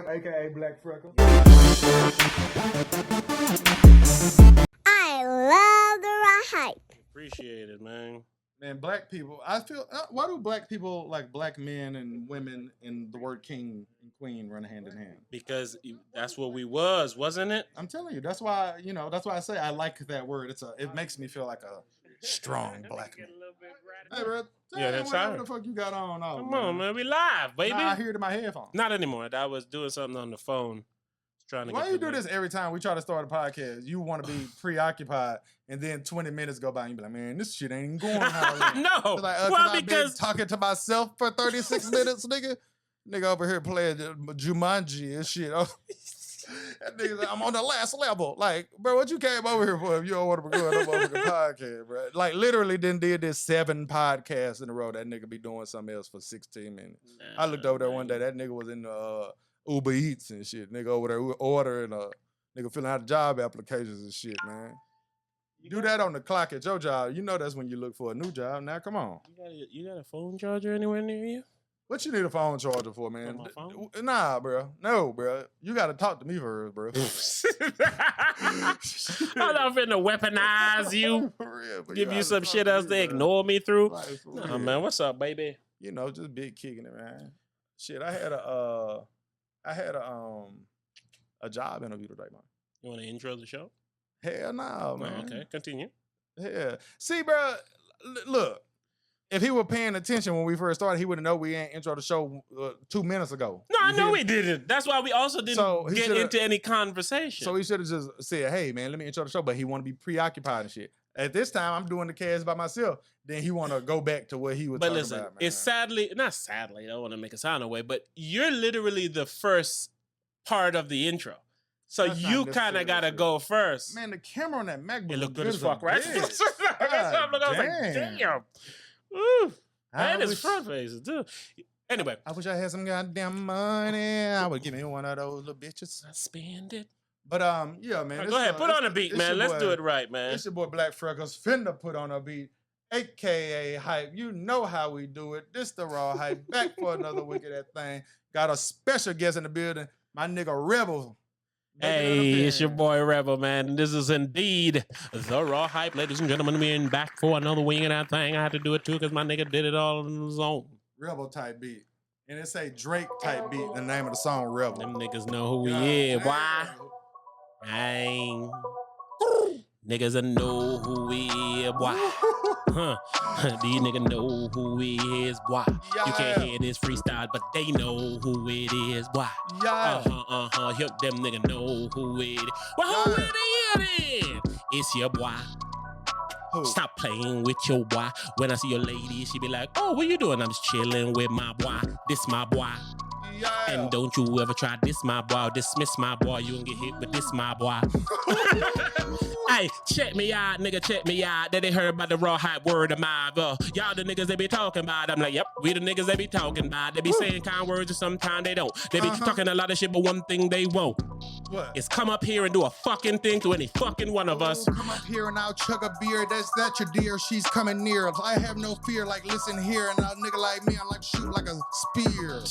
Hype, aka Black Freckles. I love the Raw Hype. Appreciate it, man. Man, black people, I feel, why do black people, like black men and women, and the word king and queen run hand in hand? Because that's what we was, wasn't it? I'm telling you, that's why, that's why I say I like that word. It makes me feel like a strong black man. Hey, bro, that's whatever right. the fuck you got on. Oh, Come on, man. We live, baby. Nah, I hear it in my headphones. Not anymore. I was doing something on the phone. Trying to Why get you do this every time we try to start a podcast? You want to be preoccupied, and then 20 minutes go by, and you be like, man, this shit ain't even going how No. Like, well, I've been talking to myself for 36 minutes, nigga. Nigga over here playing Jumanji and shit. That nigga like, I'm on the last level. Like, bro, what you came over here for if you don't want to be doing a motherfucking podcast, bro? Like, literally did this 7 podcasts in a row. That nigga be doing something else for 16 minutes. I looked over there one day. That nigga was in the Uber Eats and shit. Nigga over there ordering, nigga filling out job applications and shit, man. Do that on the clock at your job. You know that's when you look for a new job. Now, come on. You got a phone charger anywhere near you? What you need a phone charger for, man? For my phone? Nah, bro. No, bro. You got to talk to me first, bro. I'm not finna weaponize you. For real, but Give you gotta some talk shit to else me, to bro. ignore me through. Like, for Nah, real. man. What's up, baby? You know, just big kicking it, man. Shit, I had a job interview today, man. You want to intro the show? Hell no, man. Oh, okay, continue. Yeah. See, bro, look. If he were paying attention when we first started, he would have known we ain't intro the show 2 minutes ago. No, I You know hear we didn't. That's why we also didn't So, he get shoulda- into any conversation. So he should have just said, hey, man, let me intro the show. But he want to be preoccupied and shit. At this time, I'm doing the cast by myself. Then he want to go back to what he was but talking listen, about, man. it's not sadly, I don't want to make it sound away, but you're literally the first part of the intro. So That's not you kind necessarily of got to true. go first. Man, the camera on that MacBook It looked good as as fuck, a right? bitch. That's what I was like, damn. damn. Ooh. I And his wish- front faces, too. Anyway. I wish I had some goddamn money. I would give me one of those little bitches. I spend it. But yeah, man. Go ahead, put on a beat, man. Let's do it right, man. It's your boy Black Freckles finna put on a beat, aka Hype. You know how we do it. This the Raw Hype, back for another week of that thing. Got a special guest in the building, my nigga Rebel. Hey, it's your boy Rebel, man. This is indeed the Raw Hype. Ladies and gentlemen, we're back for another wing of that thing. I had to do it too because my nigga did it all on his own. Rebel type beat. And it's a Drake type beat, the name of the song Rebel. Them niggas know who we is. Why? Dang. Niggas know who we is. Why? Huh. These niggas know who we is. Why? You can't hear this freestyle, but they know who it is. Why? Yeah. Yup, them niggas know who it is. Well, who it is then? It's your boy. Who? Stop playing with your boy. When I see your lady, she be like, oh, what you doing? I'm just chilling with my boy. This my boy. Yeah. And don't you ever try this my boy or dismiss my boy. You won't get hit with this my boy. Hey, check me out, nigga, check me out. That they heard about the Raw Hype word of mouth. Y'all the niggas they be talking about. I'm like, yep, we the niggas they be talking about. They be saying kind words and sometimes they don't. They be talking a lot of shit, but one thing they won't. What? Is come up here and do a fucking thing to any fucking one of us. Come up here and I'll chug a beer. That's that your dear. She's coming near. I have no fear. Like, listen here. And a nigga like me, I like to shoot like a spear.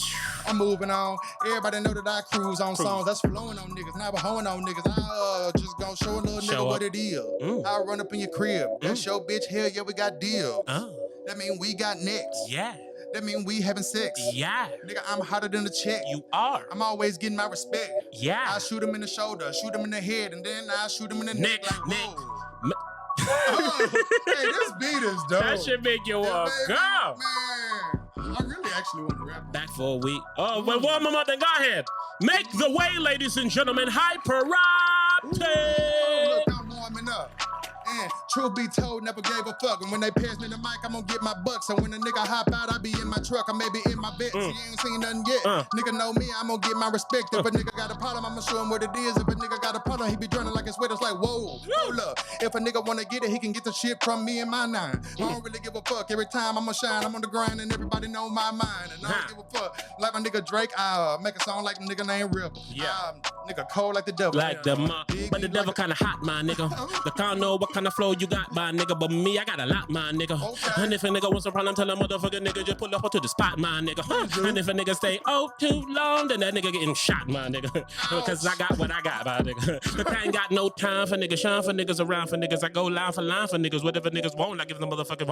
I'm moving on. Everybody know that I cruise on songs. That's flowing on niggas. Not hoeing on niggas. I just gonna show a little Show nigga up. what it is. I'll run up in your crib. That's your bitch. Hell yeah, we got deals. Oh, That mean we got necks. yeah, That mean we having sex. yeah, Nigga, I'm hotter than a chick. you are. I'm always getting my respect. Yeah. I shoot him in the shoulder, shoot him in the head, and then I shoot him in the neck. Like, Neck. whoa. Oh, hey, this beat is dope. That should make you want to Man, go. man, I really actually want to rap. Back for a week. Oh, but one more thing. Go ahead. Make the way, ladies and gentlemen. Hyper Look, I'm warming up. And truth be told, never gave a fuck. And when they pass me the mic, I'm gonna get my bucks. And when a nigga hop out, I be in my truck. I may be in my bed. You ain't seen nothing yet. Nigga know me, I'm gonna get my respect. If a nigga got a problem, I'ma show him what it is. If a nigga got a problem, he be drowning like his sweat. It's like, whoa, hold up. If a nigga wanna get it, he can get the shit from me and my nine. I don't really give a fuck. Every time I'ma shine, I'm on the grind, and everybody know my mind. And I don't give a fuck. Like my nigga Drake, I make a song like the nigga named Rebel. Yeah. Nigga cold like the devil. Like the Big but the like devil kind of hot, my nigga. The car know what kind of flow you got, my nigga. But me, I got a lot, my nigga. Okay. And if a nigga wants a problem, tell a motherfucking nigga just pull up to the spot, my nigga. And if a nigga stay too long, then that nigga getting shot, my nigga. Because I got what I got, my nigga. But I ain't got no time for niggas, shine for niggas, around for niggas. I go line for niggas. Whatever niggas want, I give them motherfucking.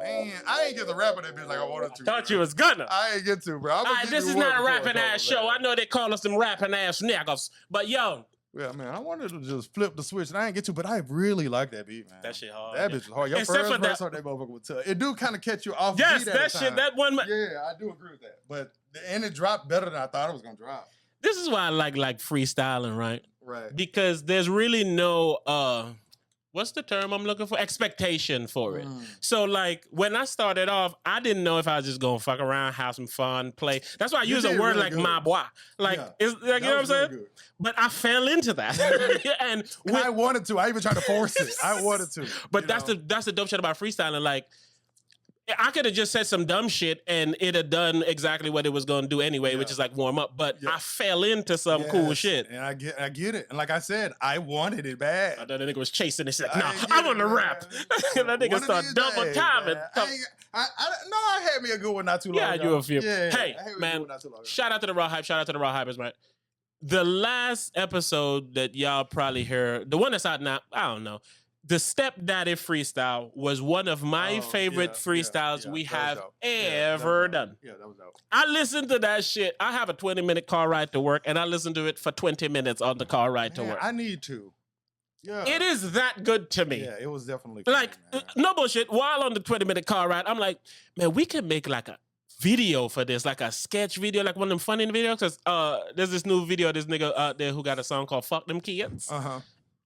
Man, I ain't get to rap on that bitch like I wanted to. Thought you was gonna. I ain't get to, bro. All right, this is not a rapping ass show. I know they call us them rapping ass niggas, but yo. Yeah, man, I wanted to just flip the switch, and I ain't get to, but I really like that beat, man. That shit hard. That bitch was hard. Your Except first for verse on that motherfucker was tough. It do kind of catch you off Yes, beat that at a shit, time. that one. Yeah, I do agree with that. But and it dropped better than I thought it was gonna drop. This is why I like freestyling, right? Right. Because there's really no what's the term I'm looking for? Expectation for it. So like when I started off, I didn't know if I was just gonna fuck around, have some fun, play. That's why I use a word really like good. my boy. Like Yeah. it's like, you know what I'm saying? Really good. But I fell into that. and I wanted to. I even tried to force it. I wanted to. But that's the dope shit about freestyling. Like I could have just said some dumb shit and it'd have done exactly what it was going to do anyway, which is like warm up. But I fell into some cool shit. And I get it. And like I said, I wanted it bad. I thought that nigga was chasing this shit. Nah, I want to rap. That nigga started double timing. I had me a good one not too long ago. Yeah, you a few. Yeah, hey, man, shout out to the Raw Hype. Shout out to the Raw Hypers, man. The last episode that y'all probably heard, the one that's out now, I don't know. The Stepdaddy freestyle was one of my favorite freestyles we have ever done. Yeah, that was dope. I listened to that shit. I have a 20-minute car ride to work, and I listened to it for 20 minutes on the car ride to work. I need to. Yeah. It is that good to me. Yeah, it was definitely like, fun, no bullshit. While on the 20-minute car ride, I'm like, man, we can make like a video for this, like a sketch video, like one of them funny videos. Because there's this new video of this nigga out there who got a song called Fuck Them Kids. Uh-huh.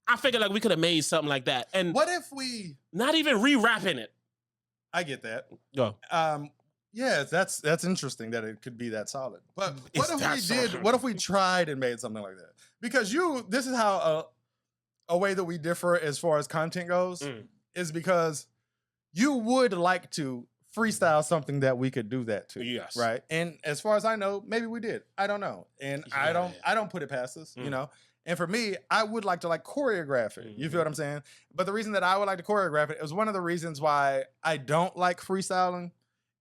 I figured like we could have made something like that. And what if we not even re-rapping it? I get that. Go. Yeah, that's interesting that it could be that solid. But what if we solid. did? What if we tried and made something like that? Because this is how a way that we differ as far as content goes is because you would like to freestyle something that we could do that to. Yes. Right. And as far as I know, maybe we did. I don't know. And I don't put it past us, you know. And for me, I would like to like choreograph it. You feel what I'm saying? But the reason that I would like to choreograph it is one of the reasons why I don't like freestyling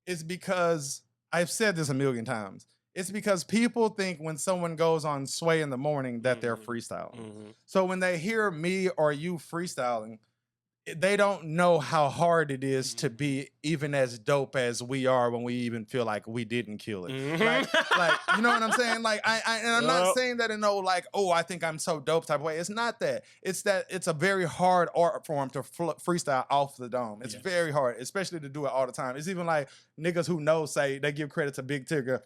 is because I've said this a million times. It's because people think when someone goes on Sway in the Morning that they're freestyling. So when they hear me or you freestyling, they don't know how hard it is to be even as dope as we are when we even feel like we didn't kill it. Like, you know what I'm saying? Like, I'm not saying that in no like, oh, I think I'm so dope type of way. It's not that. It's that it's a very hard art form to freestyle off the dome. It's very hard, especially to do it all the time. It's even like niggas who know say they give credit to Big Tigger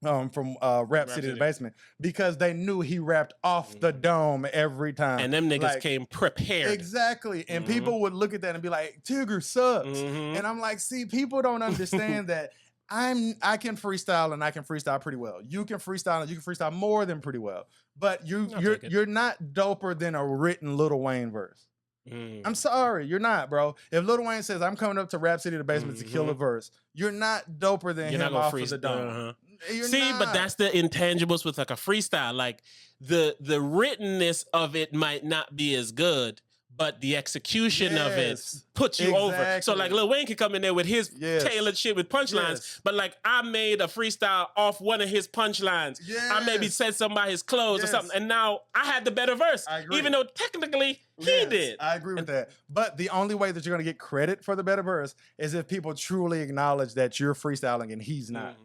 from Rap City the Basement because they knew he rapped off the dome every time. And them niggas came prepared. Exactly. And people would look at that and be like, Tigger sucks. And I'm like, see, people don't understand that I can freestyle and I can freestyle pretty well. You can freestyle and you can freestyle more than pretty well. But you're not doper than a written Lil Wayne verse. I'm sorry, you're not, bro. If Lil Wayne says I'm coming up to Rap City the Basement to kill a verse, you're not doper than him off of the dome. See, but that's the intangibles with like a freestyle. Like the writtenness of it might not be as good, but the execution of it puts you over. So like Lil Wayne can come in there with his tailored shit with punchlines, but like I made a freestyle off one of his punchlines. I maybe said something about his clothes or something, and now I had the better verse, even though technically he did. I agree with that. But the only way that you're gonna get credit for the better verse is if people truly acknowledge that you're freestyling and he's not.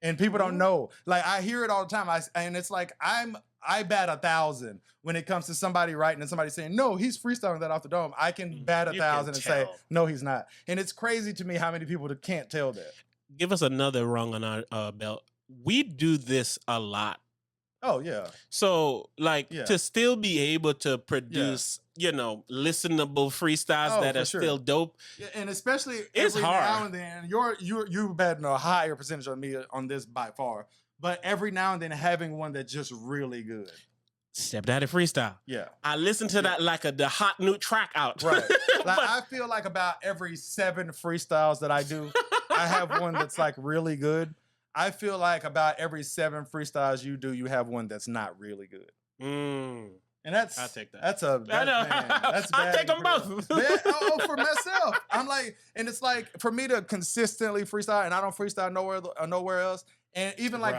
And people don't know. Like I hear it all the time. And it's like I bat 1,000 when it comes to somebody writing and somebody saying, no, he's freestyling that off the dome. I can bat 1,000 and say, no, he's not. And it's crazy to me how many people can't tell that. Give us another rung on our belt. We do this a lot. Oh, yeah. So, like, to still be able to produce, you know, listenable freestyles that are still dope. Yeah, and especially it's every hard. now and then, you're betting a higher percentage on me on this by far. But every now and then having one that's just really good. Stepdaddy freestyle. Yeah. I listen to that like the hot new track out. Right. Like I feel like about every 7 freestyles that I do, I have one that's like really good. I feel like about every 7 freestyles you do, you have one that's not really good. And that's I'll take that. That's a I know. man, that's I'll bad take them for both. real. Man, for myself. I'm like, and it's like for me to consistently freestyle, and I don't freestyle nowhere else. And even like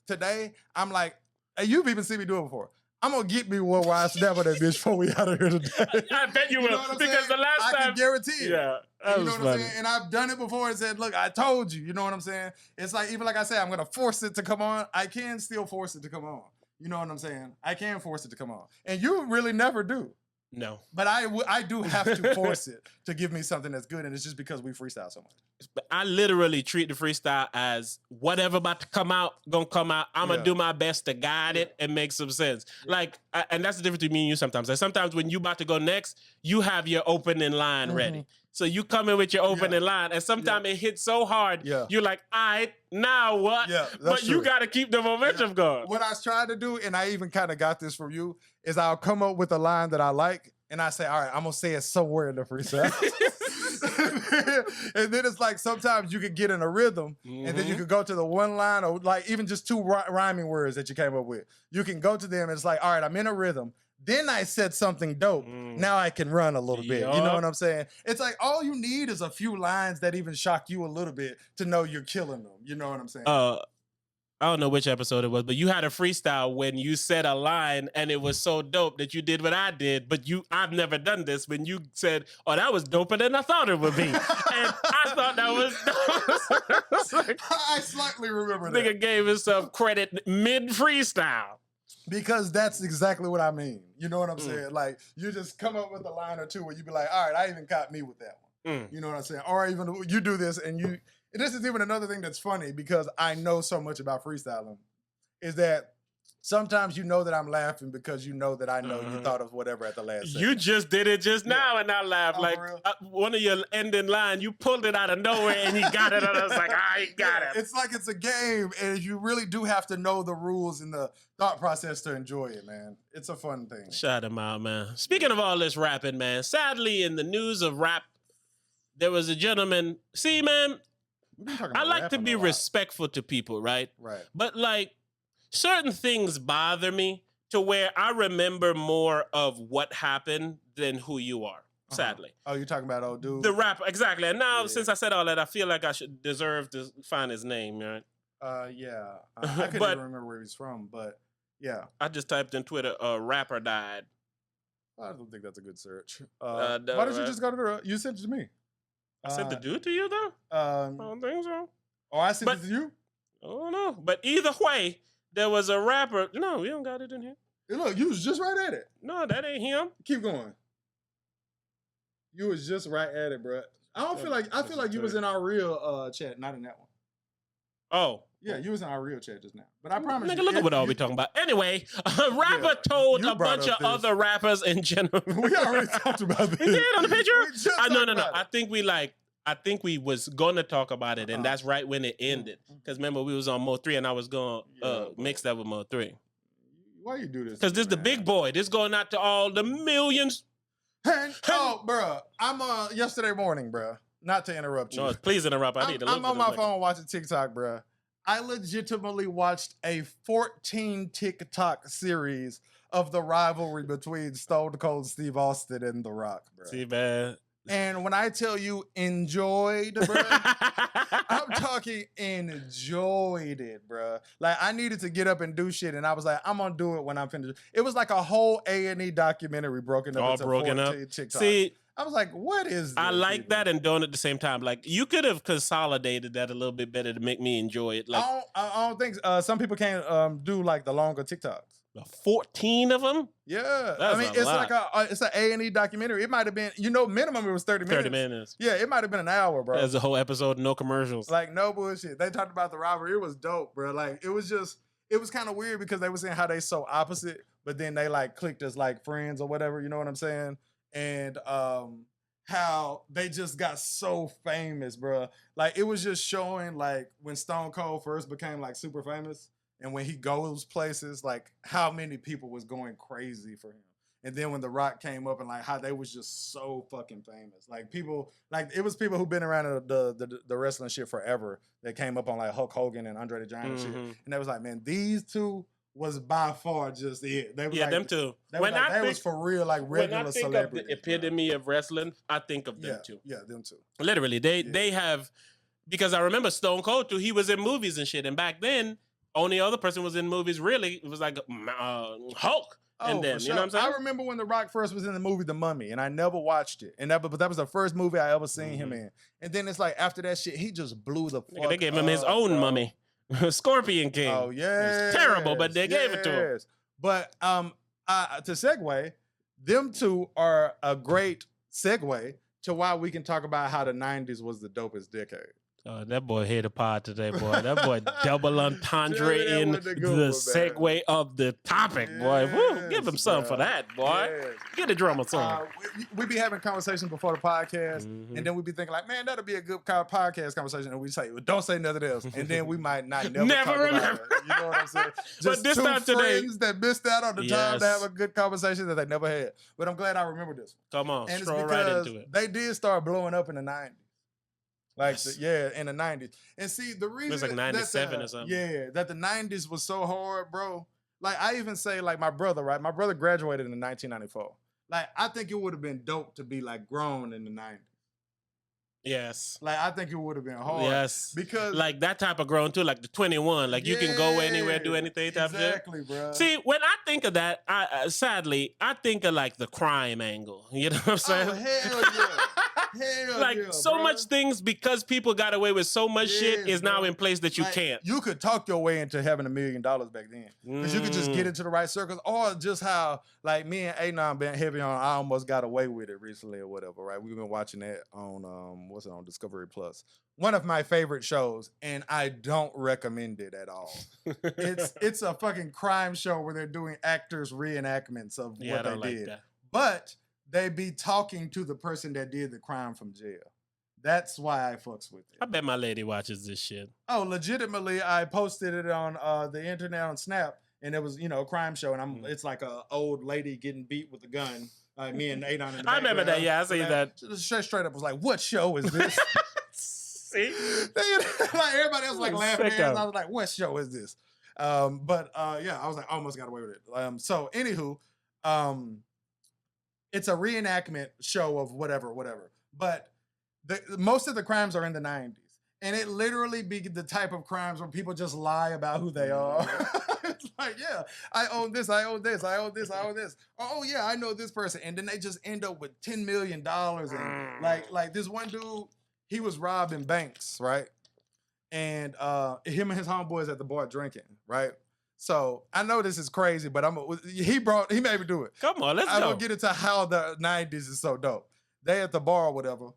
today, I'm like, and you've even seen me do it before. I'm gonna get me one where I snap on that bitch before we out of here today. I bet you will, because the last I time, can guarantee it. yeah, that You know was what I'm funny. saying? And I've done it before and said, look, I told you. You know what I'm saying? It's like, even like I said, I'm going to force it to come on. I can still force it to come on. You know what I'm saying? I can force it to come on. And you really never do. No. But I do have to force it to give me something that's good. And it's just because we freestyle so much. I literally treat the freestyle as whatever about to come out, gonna come out. I'm gonna do my best to guide it and make some sense. Like, and that's the difference between me and you sometimes. Like sometimes when you about to go next, you have your opening line ready. So you come in with your opening line, and sometimes it hits so hard, you're like, all right, now what? Yeah, but you got to keep the momentum going. What I was trying to do, and I even kind of got this from you, is I'll come up with a line that I like, and I say, all right, I'm going to say it somewhere in the freestyle. And then it's like sometimes you could get in a rhythm, and then you could go to the one line, or like even just two rhyming words that you came up with. You can go to them, and it's like, all right, I'm in a rhythm. Then I said something dope. Now I can run a little bit. You know what I'm saying? It's like all you need is a few lines that even shock you a little bit to know you're killing them. You know what I'm saying? I don't know which episode it was, but you had a freestyle when you said a line and it was so dope that you did what I did, but I've never done this. When you said, oh, that was doper than I thought it would be. And I thought that was dope. Like, I slightly remember that. Nigga gave himself credit mid-freestyle. Because that's exactly what I mean. You know what I'm saying? Like, you just come up with a line or two where you be like, all right, I even caught me with that one. You know what I'm saying? Or even you do this and this is even another thing that's funny because I know so much about freestyling, is that sometimes you know that I'm laughing because you know that I know you thought of whatever at the last second. You just did it just now and I laughed. Like one of your ending line, you pulled it out of nowhere and you got it. And I was like, I got it. It's like it's a game and you really do have to know the rules and the thought process to enjoy it, man. It's a fun thing. Shout him out, man. Speaking of all this rapping, man, sadly in the news of rap, there was a gentleman. See, man, I like to be respectful to people, right? Right. But like, certain things bother me to where I remember more of what happened than who you are, sadly. Oh, you're talking about old dude? The rapper, exactly. And now, since I said all that, I feel like I should deserve to find his name, right? Yeah. I couldn't even remember where he's from, but yeah. I just typed in Twitter, rapper died. I don't think that's a good search. Why don't you just go to the... You sent it to me. I sent the dude to you, though? I don't think so. Oh, I sent it to you? I don't know. But either way... There was a rapper. No, we don't got it in here. Hey, look, you was just right at it. No, that ain't him. Keep going. You was just right at it, bro. I feel like you was in our real chat, not in that one. Oh. Yeah, you was in our real chat just now. But I promise you. Nigga, look at what all we talking about. Anyway, a rapper told a bunch of other rappers in general. We already talked about this. We did on the picture? No. I think we was gonna talk about it, and that's right when it ended. Because remember, we was on Mo 3, and I was gonna mix that with Mo 3. Why you do this? Because this the big boy. This going out to all the millions. Oh, bro, I'm yesterday morning, bro. Not to interrupt you. No, please interrupt. I need to look. I'm on my phone watching TikTok, bro. I legitimately watched a 14 TikTok series of the rivalry between Stone Cold Steve Austin and The Rock, bro. See, man. And when I tell you enjoyed, bro, I'm talking enjoyed it, bro. Like, I needed to get up and do shit, and I was like, I'm gonna do it when I'm finished. It was like a whole A&E documentary broken up into 14 TikToks. See, I was like, what is this? I like that and doing it at the same time. Like, you could have consolidated that a little bit better to make me enjoy it. Like, I don't think some people can't do like the longer TikToks. 14 of them? Yeah. That's it's like it's an A&E documentary. It might have been, minimum it was 30 minutes. 30 minutes. Yeah, it might have been an hour, bro. There's a whole episode, no commercials. Like, no bullshit. They talked about the rivalry. It was dope, bro. Like, it was kind of weird because they were saying how they so opposite, but then they like clicked as like friends or whatever, you know what I'm saying? And how they just got so famous, bro. Like, it was just showing like when Stone Cold first became like super famous. And when he goes places, like how many people was going crazy for him. And then when The Rock came up and like how they was just so fucking famous. Like people, like it was people who've been around the wrestling shit forever that came up on like Hulk Hogan and Andre the Giant and shit. And they was like, man, these two was by far just it. They were Yeah, like, them two. They, was for real, like when regular I think celebrities. of the epitome of wrestling, I think of them two. Yeah, them two. Literally, they have, because I remember Stone Cold too. He was in movies and shit, and back then, only other person was in movies. Really, it was like Hulk. And then, for sure. you know what I'm saying? I remember when The Rock first was in the movie The Mummy, and I never watched it. But that was the first movie I ever seen him in. And then it's like after that shit, he just blew the fuck. They gave him his own mummy, Scorpion King. Oh yeah, it's terrible, but they gave it to him. But to segue, them two are a great segue to why we can talk about how the '90s was the dopest decade. Oh, that boy hit a pod today, boy. That boy double entendre in the segue of the topic, boy. Woo, give him something for that, boy. Yes. Get a drummer song. We be having conversations before the podcast, and then we be thinking like, man, that'll be a good podcast conversation. And we say, well, don't say nothing else. And then we might never talk remember. About it. You know what I'm saying? Just but this two time today, friends that missed out on the time to have a good conversation that they never had. But I'm glad I remember this one. Come on, and stroll right into it. They did start blowing up in the 90s. Like, in the 90s. And see, the reason... It was like 97 or something. Yeah, that the 90s was so hard, bro. Like, I even say, like, my brother, right? My brother graduated in 1994. Like, I think it would have been dope to be, like, grown in the 90s. Yes. Like, I think it would have been hard. Yes. Because... like, that type of grown, too. Like, the 21. Like, you can go anywhere, do anything type of shit. Exactly, bro. See, when I think of that, sadly, I think of, like, the crime angle. You know what I'm saying? Oh, hell yeah. Hell like yeah, so bro. much things because people got away with so much shit is now in place that you like, can't. You could talk your way into having $1 million back then because you could just get into the right circles, or just how like me and Anon been heavy on. I almost got away with it recently or whatever. Right? We've been watching that on what's it on Discovery Plus. One of my favorite shows, and I don't recommend it at all. It's a fucking crime show where they're doing actors reenactments of what they did, but they be talking to the person that did the crime from jail. That's why I fucks with it. I bet my lady watches this shit. Oh, legitimately, I posted it on the internet on Snap, and it was, a crime show, and it's like a old lady getting beat with a gun. Me and Adon in the I remember that, yeah, I see that. Straight up was like, what show is this? See? Like everybody else like laughing at us. I was like, what show is this? But I was like, almost got away with it. So anywho, it's a reenactment show of whatever. But most of the crimes are in the 90s. And it literally be the type of crimes where people just lie about who they are. It's like, yeah, I own this, I own this, I own this, I own this. Oh, yeah, I know this person. And then they just end up with $10 million. And like this one dude, he was robbing banks, right? And him and his homeboys at the bar drinking, right? So I know this is crazy, but he made me do it. Come on, let's go. I'm gonna get into how the 90s is so dope. They at the bar or whatever,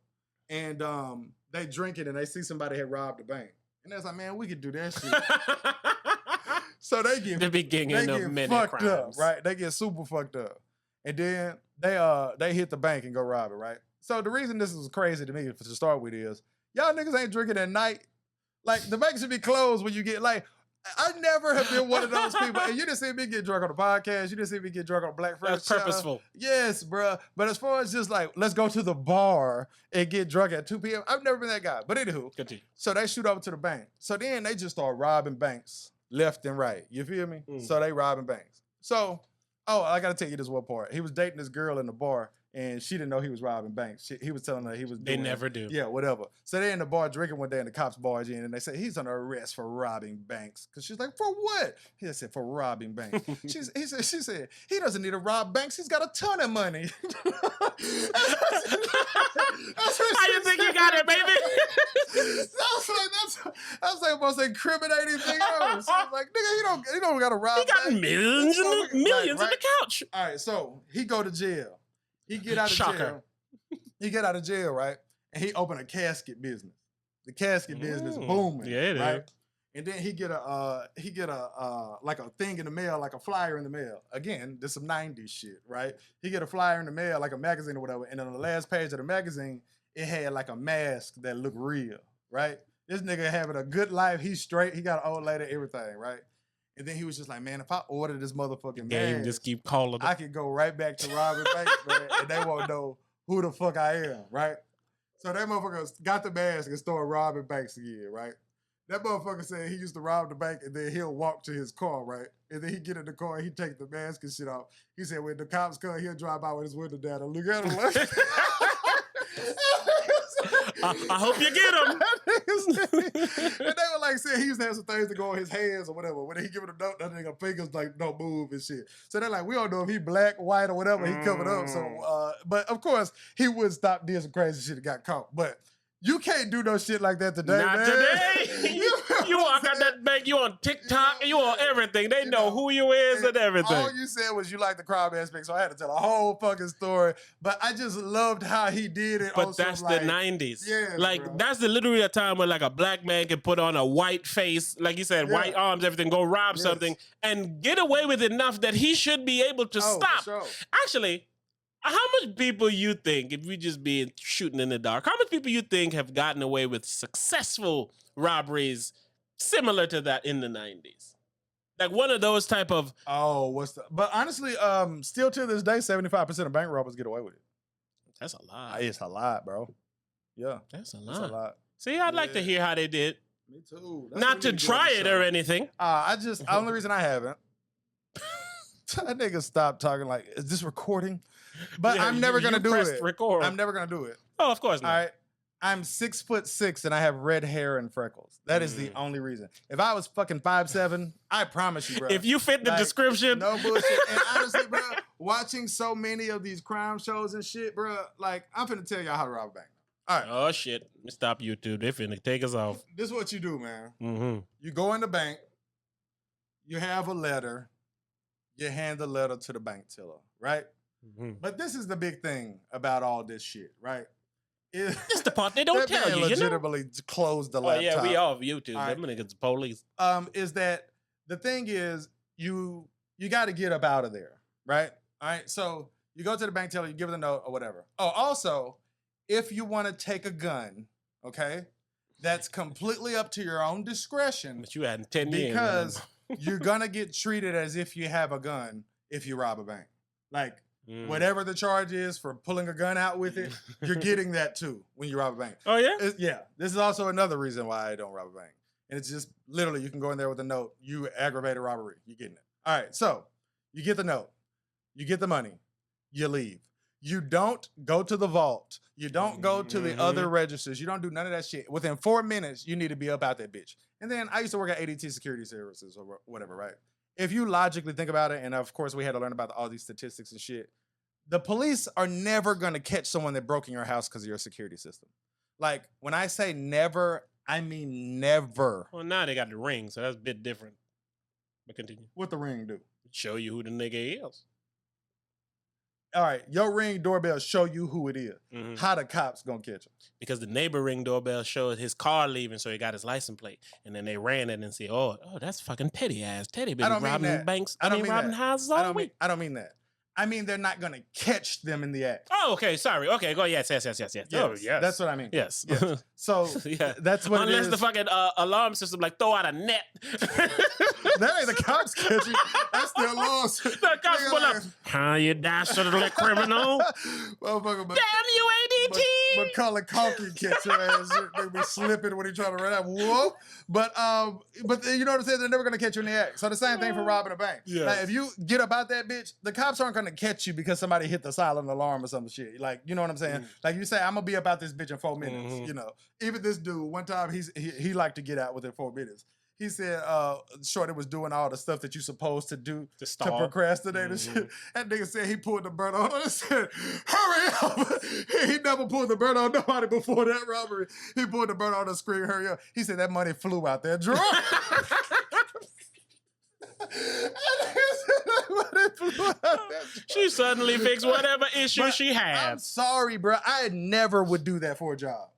and they drinking and they see somebody had robbed a bank. And they're like, man, we could do that shit. So they get fucked crimes. up, right? They get super fucked up. And then they hit the bank and go rob it, right? So the reason this is crazy to me to start with is y'all niggas ain't drinking at night. Like the bank should be closed when you get like. I never have been one of those people. And you didn't see me get drunk on the podcast. You didn't see me get drunk on Black Friday. That's purposeful. Yes, bro. But as far as just like, let's go to the bar and get drunk at 2 p.m., I've never been that guy. But anywho, continue. So they shoot over to the bank. So then they just start robbing banks left and right. You feel me? So they robbing banks. So, I got to tell you this one part. He was dating this girl in the bar, and she didn't know he was robbing banks. He was telling her he was doing They never do. Yeah, whatever. So they're in the bar drinking one day, and the cops barge in, and they say, he's under arrest for robbing banks. Because she's like, for what? He said, for robbing banks. She said, he doesn't need to rob banks. He's got a ton of money. How you think you got it, baby? That's like the most incriminating thing ever. So I was like, nigga, he don't got to rob banks. He got banks. millions in the couch. All right, so he go to jail. He get out of jail. He get out of jail, right? And he open a casket business. The casket business booming. Yeah, it right? is. And then he get a like a thing in the mail, like a flyer in the mail. Again, this some 90s shit, right? He get a flyer in the mail, like a magazine or whatever. And on the last page of the magazine, it had like a mask that looked real, right? This nigga having a good life. He's straight. He got an old lady, everything, right? And then he was just like, man, if I order this motherfucking game, mask, just keep calling. I could go right back to robbing banks, man, and they won't know who the fuck I am, right? So that motherfucker got the mask and started robbing banks again, right? That motherfucker said he used to rob the bank and then he'll walk to his car, right? And then he get in the car and he take the mask and shit off. He said when the cops come, he'll drive by with his window down and look at him like... I hope you get him. And they were like saying he used to have some things to go on his hands or whatever. When he give it a note, that nigga fingers like don't move and shit. So they're like, we don't know if he black, white, or whatever. He covered up. So, but of course, he would stop doing some crazy shit and got caught. But you can't do no shit like that today, Not man. today. You walk out that bank, you on TikTok, you on everything. They know who you is and everything. All you said was you like the crime aspect, so I had to tell a whole fucking story. But I just loved how he did it. But that's the 90s. Yeah, like, bro. that's literally a time where, like, a black man can put on a white face, like you said, white arms, everything, go rob something, and get away with enough that he should be able to stop. For sure. Actually, how much people you think, if we just be shooting in the dark, how much people you think have gotten away with successful robberies similar to that in the 90s? Like one of those type of... But honestly, still to this day, 75% of bank robbers get away with it. That's a lot. It's a lot, bro. Yeah. That's a It's a lot. See, I'd like to hear how they did. Me too. That's Not what to we need do try on the it show. or anything. The only reason I haven't. That nigga stopped talking like, is this recording? But Yeah, I'm never you going to do pressed it. record. I'm never going to do it. Oh, of course not. All right. I'm 6'6" and I have red hair and freckles. That is the only reason. If I was fucking 5'7", I promise you, bro. If you fit the description. No bullshit. And honestly, bro, watching so many of these crime shows and shit, bro, like, I'm finna tell y'all how to rob a bank. All right. Oh, shit. Let me stop YouTube. They finna take us off. This is what you do, man. Mm-hmm. You go in the bank, you have a letter, you hand the letter to the bank teller, right? Mm-hmm. But this is the big thing about all this shit, right? It's the part they don't That tell man you, you know? legitimately closed the Oh, laptop. yeah, we off YouTube. All right. Them niggas police. Is that the thing is you got to get up out of there, right? All right, so you go to the bank teller, you give it a note or whatever. Oh, also, if you want to take a gun, okay, that's completely up to your own discretion But you had in 10 years. because you're gonna get treated as if you have a gun if you rob a bank. Like whatever the charge is for pulling a gun out with it, you're getting that too when you rob a bank. Oh, yeah? Yeah, this is also another reason why I don't rob a bank. And it's just literally you can go in there with a note, you aggravated robbery, you're getting it. All right, so you get the note, you get the money, you leave. You don't go to the vault. You don't go to the other registers. You don't do none of that shit. Within 4 minutes, you need to be up out that bitch. And then I used to work at ADT Security Services or whatever, right? If you logically think about it, and of course we had to learn about all these statistics and shit, the police are never going to catch someone that broke in your house because of your security system. Like, when I say never, I mean never. Well, now they got the ring, so that's a bit different. But continue. What the ring do? Show you who the nigga is. All right, your Ring doorbell show you who it is. Mm-hmm. How the cops gonna catch him? Because the neighbor ring doorbell showed his car leaving, so he got his license plate. And then they ran it and said, oh, that's fucking Teddy ass. Teddy been robbing banks. Robbing houses all week. I don't mean that. I mean they're not gonna catch them in the act. Oh, okay, sorry. Okay, go. Yes. Oh, yes. That's what I mean. Yes. Yes. So yeah. that's what Unless it is. the fucking alarm system like throw out a net. That ain't the cops catch you. That's the alarm system. The cops pull up. Huh, you dastardly criminal. Motherfucker, but, Damn you, ADT. but Macaulay Culkin catch your ass. They be slipping when he trying to run out. Whoop. But you know what I'm saying? They're never gonna catch you in the act. So the same thing for robbing a bank. Yeah. Like, if you get about that bitch, the cops aren't gonna catch you because somebody hit the silent alarm or some shit. Like, you know what I'm saying? Like you say, I'm gonna be about this bitch in 4 minutes. You know, even this dude one time he liked to get out within 4 minutes. He said, Shorty was doing all the stuff that you're supposed to do to procrastinate and shit. That nigga said he pulled the burn on and said, hurry up. He never pulled the burn on nobody before that robbery. He pulled the burn on the screen, hurry up. He said that money flew out that drawer. She suddenly fixed whatever issue she had. I'm sorry, bro. I never would do that for a job.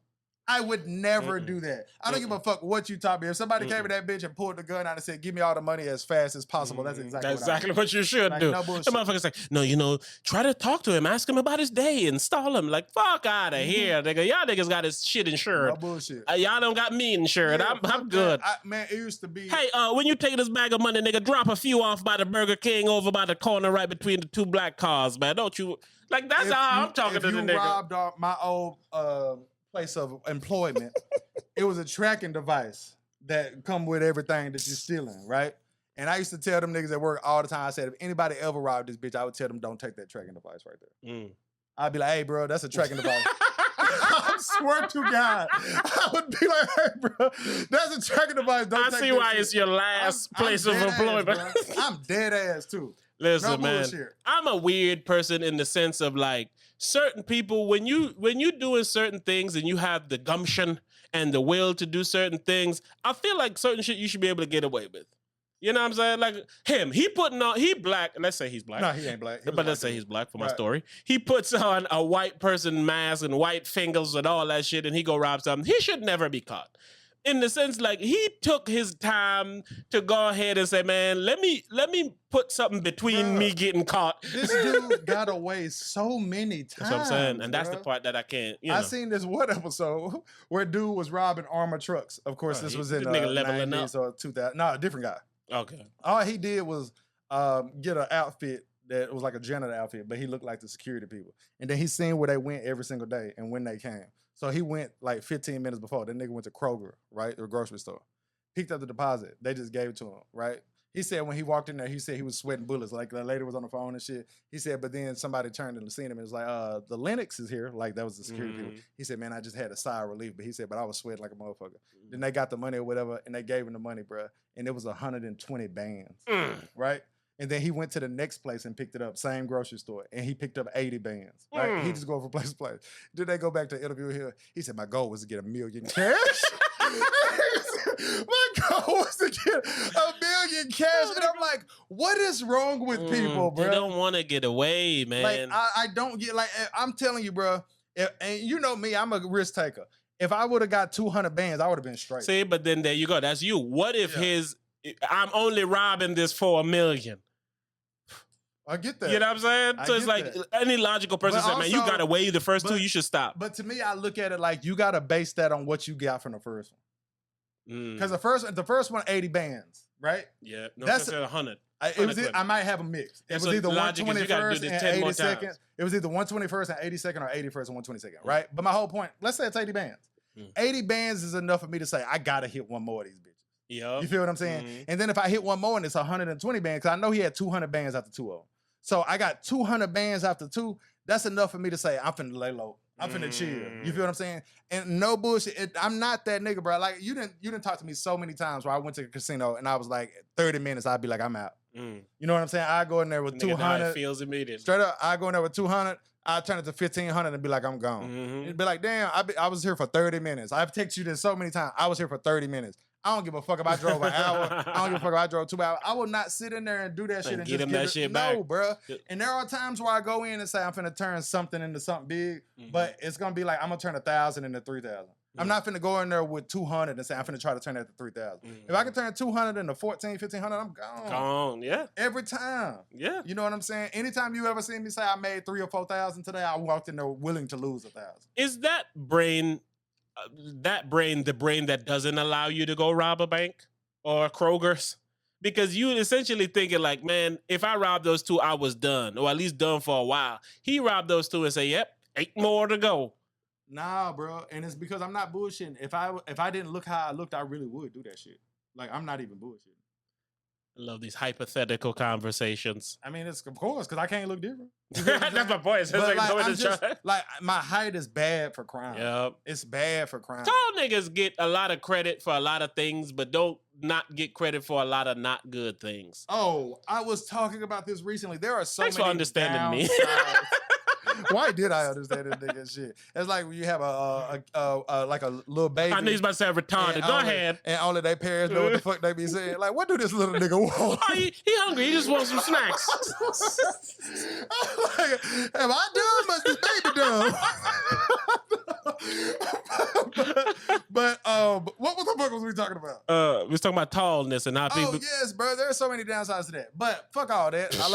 I would never do that. I don't give a fuck what you taught me. If somebody came to that bitch and pulled the gun out and said, give me all the money as fast as possible, that's exactly what you should do. No the bullshit. motherfucker's like, no, try to talk to him, ask him about his day, install him. Like, fuck out of here, nigga. Y'all niggas got his shit insured. No bullshit. Y'all don't got me insured. Yeah, I'm good. Man, it used to be. Hey, when you take this bag of money, nigga, drop a few off by the Burger King over by the corner right between the two black cars, man. Don't you? Like, that's how I'm talking to the nigga. If you robbed my old place of employment, it was a tracking device that come with everything that you're stealing, right? And I used to tell them niggas at work all the time. I said, if anybody ever robbed this bitch, I would tell them, don't take that tracking device right there. I'd be like, hey, bro, that's a tracking device. I swear to God, I would be like, hey, bro, that's a tracking device. Don't take see that why shit. it's your last place of dead employment. ass, bro. I'm dead ass too. Listen, No man, bullshit. I'm a weird person in the sense of like certain people, when you doing certain things and you have the gumption and the will to do certain things, I feel like certain shit you should be able to get away with. You know what I'm saying? Like him, he black. Let's say he's black. No, he ain't black. But let's say he's black for my story. He puts on a white person mask and white fingers and all that shit, and he go rob something. He should never be caught. In the sense, like he took his time to go ahead and say, "Man, let me put something between me getting caught." This dude got away so many times. That's what I'm saying, and that's the bruh. part that I can't. You know. I seen this one episode where dude was robbing armored trucks. Of course, this was in this nigga leveling 90s or 2000. No, a different guy. Okay. All he did was get an outfit that was like a janitor outfit, but he looked like the security people. And then he seen where they went every single day and when they came. So he went like 15 minutes before. That nigga went to Kroger, right? Or grocery store. Picked up the deposit. They just gave it to him, right? He said when he walked in there, he said he was sweating bullets. Like the lady was on the phone and shit. He said, but then somebody turned and seen him and was like, the Lennox is here. Like that was the security people. He said, man, I just had a sigh of relief. But he said, but I was sweating like a motherfucker. Then they got the money or whatever, and they gave him the money, bro. And it was 120 bands, right? And then he went to the next place and picked it up, same grocery store, and he picked up 80 bands, right? He just go from place to place. Then they go back to interview here. He said, my goal was to get $1 million cash. My goal was to get $1 million cash. And I'm like, what is wrong with people, bro? They don't want to get away, man. Like, I don't get, like, I'm telling you, bro, and you know me, I'm a risk taker. If I would have got 200 bands, I would have been straight. See, but then there you go. That's you. What if I'm only robbing this for $1 million? I get that. You know what I'm saying? So it's like any logical person said, man, you got to weigh the first two, you should stop. But to me, I look at it like you got to base that on what you got from the first one. Because the first one, 80 bands, right? Yeah. No, that's 100. I might have a mix. It was either 121st and 82nd. It was either 121st and 82nd or 81st and 122nd, right? But my whole point, let's say it's 80 bands. 80 bands is enough for me to say, I got to hit one more of these bitches. Yep. You feel what I'm saying? And then if I hit one more and it's 120 bands, because I know he had 200 bands after 2 of them. So I got 200 bands after 2. That's enough for me to say, I'm finna lay low. I'm finna chill. You feel what I'm saying? And no bullshit. I'm not that nigga, bro. Like you didn't talk to me so many times where I went to a casino and I was like, 30 minutes, I'd be like, I'm out. You know what I'm saying? I go in there with 200. It feels immediate. Straight up, I go in there with 200. I turn it to 1,500 and be like, I'm gone. It'd be like, damn, I was here for 30 minutes. I've texted you this so many times. I was here for 30 minutes. I don't give a fuck if I drove an hour. I don't give a fuck if I drove 2 hours. I will not sit in there and do that shit and get just him that shit back. No, bro. And there are times where I go in and say I'm finna turn something into something big, but it's gonna be like I'm gonna turn 1,000 into 3,000. I'm not finna go in there with 200 and say I'm finna try to turn that to 3,000. If I can turn 200 into 1,400, 1,500, I'm gone. Gone, yeah. Every time. Yeah. You know what I'm saying? Anytime you ever see me say I made 3,000 or 4,000 today, I walked in there willing to lose 1,000. Is that brain the brain that doesn't allow you to go rob a bank or Kroger's? Because you essentially thinking like, man, if I robbed those 2, I was done, or at least done for a while. He robbed those 2 and say, yep, 8 more to go. Nah, bro. And it's because I'm not bullshitting. If I didn't look how I looked, I really would do that shit. Like, I'm not even bullshitting. I love these hypothetical conversations. I mean, it's of course, because I can't look different. That's my point. Like, my height is bad for crime. Yep. It's bad for crime. Tall niggas get a lot of credit for a lot of things, but don't not get credit for a lot of not good things. Oh, I was talking about this recently. There are so Thanks many for understanding me. Why did I understand this nigga shit? It's like when you have like a little baby. I know he's about to say retarded. Go ahead. And only their parents know what the fuck they be saying. Like, what do this little nigga want? Oh, he hungry. He just wants some snacks. I'm like, am I dumb? Must this baby dumb? but what the fuck was we talking about? We was talking about tallness and how people. Oh yes, bro. There are so many downsides to that. But fuck all that. I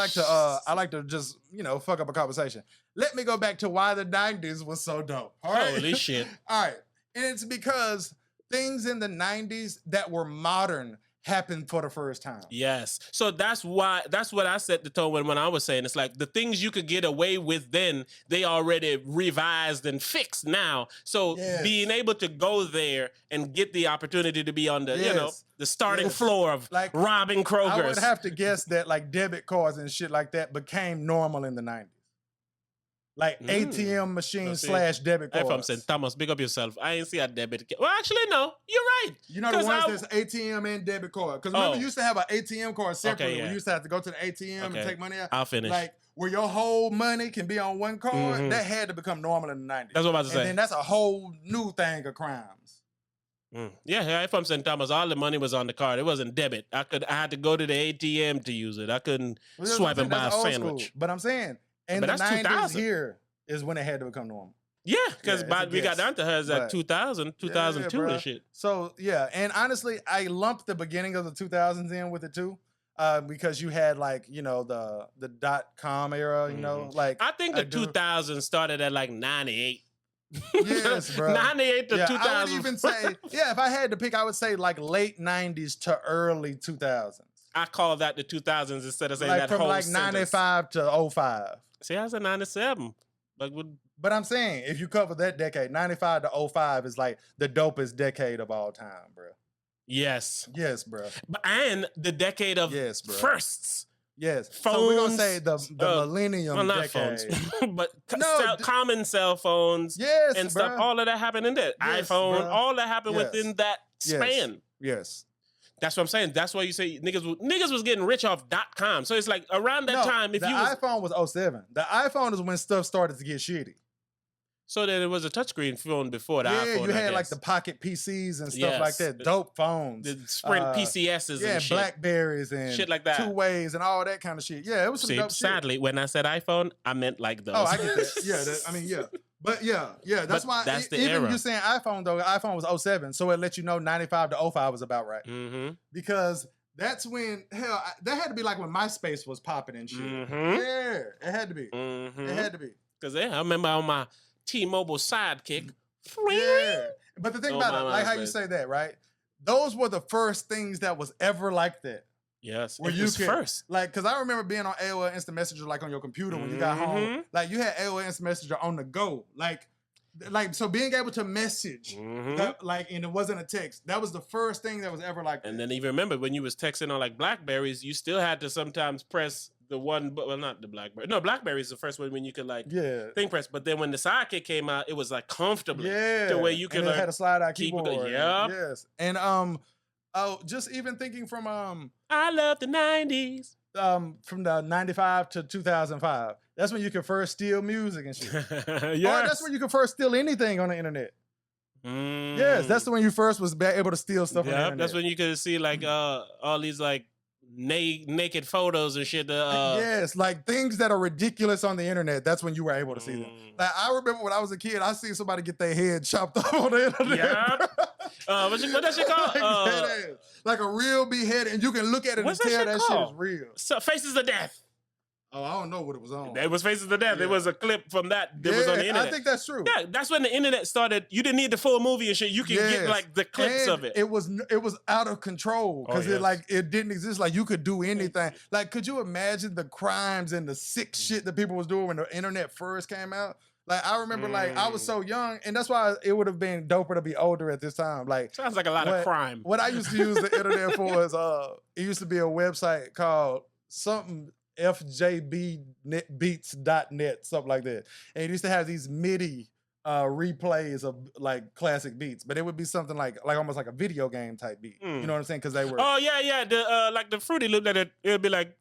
like to just fuck up a conversation. Let me go back to why the 90s was so dope. All right? Holy shit. All right. And it's because things in the 90s that were modern happened for the first time. Yes. So that's what I set the tone when I was saying it's like the things you could get away with then, they already revised and fixed now. So being able to go there and get the opportunity to be on the, the starting floor of like robbing Kroger's. I would have to guess that like debit cards and shit like that became normal in the 90s. Like ATM machine / debit cards. If I'm saying, Thomas, big up yourself. I ain't see a debit. Well, actually, no. You're right. You know the ones that's ATM and debit card. Because remember, you used to have an ATM card separately. Okay, We used to have to go to the ATM and take money out. I'll finish. Like, where your whole money can be on one card, that had to become normal in the 90s. That's what I'm about to say. And then that's a whole new thing of crimes. Yeah, if I'm St. Thomas, all the money was on the card. It wasn't debit. I had to go to the ATM to use it. I couldn't swipe and buy a sandwich. School. But I'm saying, in the 90s here is when it had to become normal. Yeah, because we got down to her at 2000, 2002 and shit. So, yeah. And honestly, I lumped the beginning of the 2000s in with it too. Because you had like, the .com era, like. I think the 2000s started at like 98. Yes, bro. 98 to 2000. I would even say, if I had to pick, I would say like late 90s to early 2000s. I call that the 2000s instead of saying like that from whole like sentence. 95 to 05. See, I said 97. But I'm saying, if you cover that decade, 95 to 05 is like the dopest decade of all time, bro. Yes. Yes, bro. And the decade of firsts. Yes. Phones. So we're going to say the millennium not decade. Phones, but common cell phones and stuff. All of that happened in that. Yes, iPhone, all that happened within that span. Yes. That's what I'm saying. That's why you say niggas was getting rich off .com. So it's like around that time. If the iPhone was 07. The iPhone is when stuff started to get shitty. So then it was a touchscreen phone before the iPhone. Yeah, you had like the pocket PCs and stuff like that. Dope phones. The Sprint PCSs and shit. Blackberries and shit like that. Two ways and all that kind of shit. Yeah, it was some dope sadly, when I said iPhone, I meant like those. Oh, I get that. Yeah, But yeah, that's why that's the even era. you saying iPhone though, iPhone was 07, so it let you know 95 to 05 was about right. Mm-hmm. Because that's when, that had to be like when MySpace was popping and shit. Mm-hmm. Yeah, it had to be. Mm-hmm. It had to be. Because I remember on my T-Mobile Sidekick. Yeah. But the thing about it, like how you say that, right? Those were the first things that was ever like that. Yes, where you was first. Like, because I remember being on AOL Instant Messenger, like on your computer when you got home. Like, you had AOL Instant Messenger on the go. Like so being able to message, and it wasn't a text. That was the first thing that was ever like that. And then even remember when you was texting on like Blackberries, you still had to sometimes press the one, but not the Blackberry. No, Blackberry is the first one when you could like thing press. But then when the Sidekick came out, it was like comfortably to where you could like had a slide out keyboard. Yes. And just even thinking from I love the 90s. From the 95 to 2005. That's when you could first steal music and shit. Or that's when you could first steal anything on the internet. Yes, that's when you first was able to steal stuff on the internet. That's when you could see like all these like naked photos and shit. Yes, like things that are ridiculous on the internet. That's when you were able to see them. Like I remember when I was a kid, I seen somebody get their head chopped off on the internet. Yeah. What that shit called? Like a real beheading, and you can look at it and tell that shit is real. So, Faces of Death. Oh, I don't know what it was on. It was Faces of Death. Yeah. It was a clip from that was on the internet. I think that's true. Yeah, that's when the internet started. You didn't need the full movie and shit. You could get like the clips of it. It was out of control because it didn't exist. Like you could do anything. Like, could you imagine the crimes and the sick shit that people was doing when the internet first came out? Like I remember, like I was so young, and that's why it would have been doper to be older at this time. Like sounds like a lot of crime. What I used to use the internet for is it used to be a website called something fjbbeats.net, something like that. And it used to have these MIDI replays of like classic beats, but it would be something like almost like a video game type beat. You know what I'm saying? Because they were the like the Fruity Loop that it would be like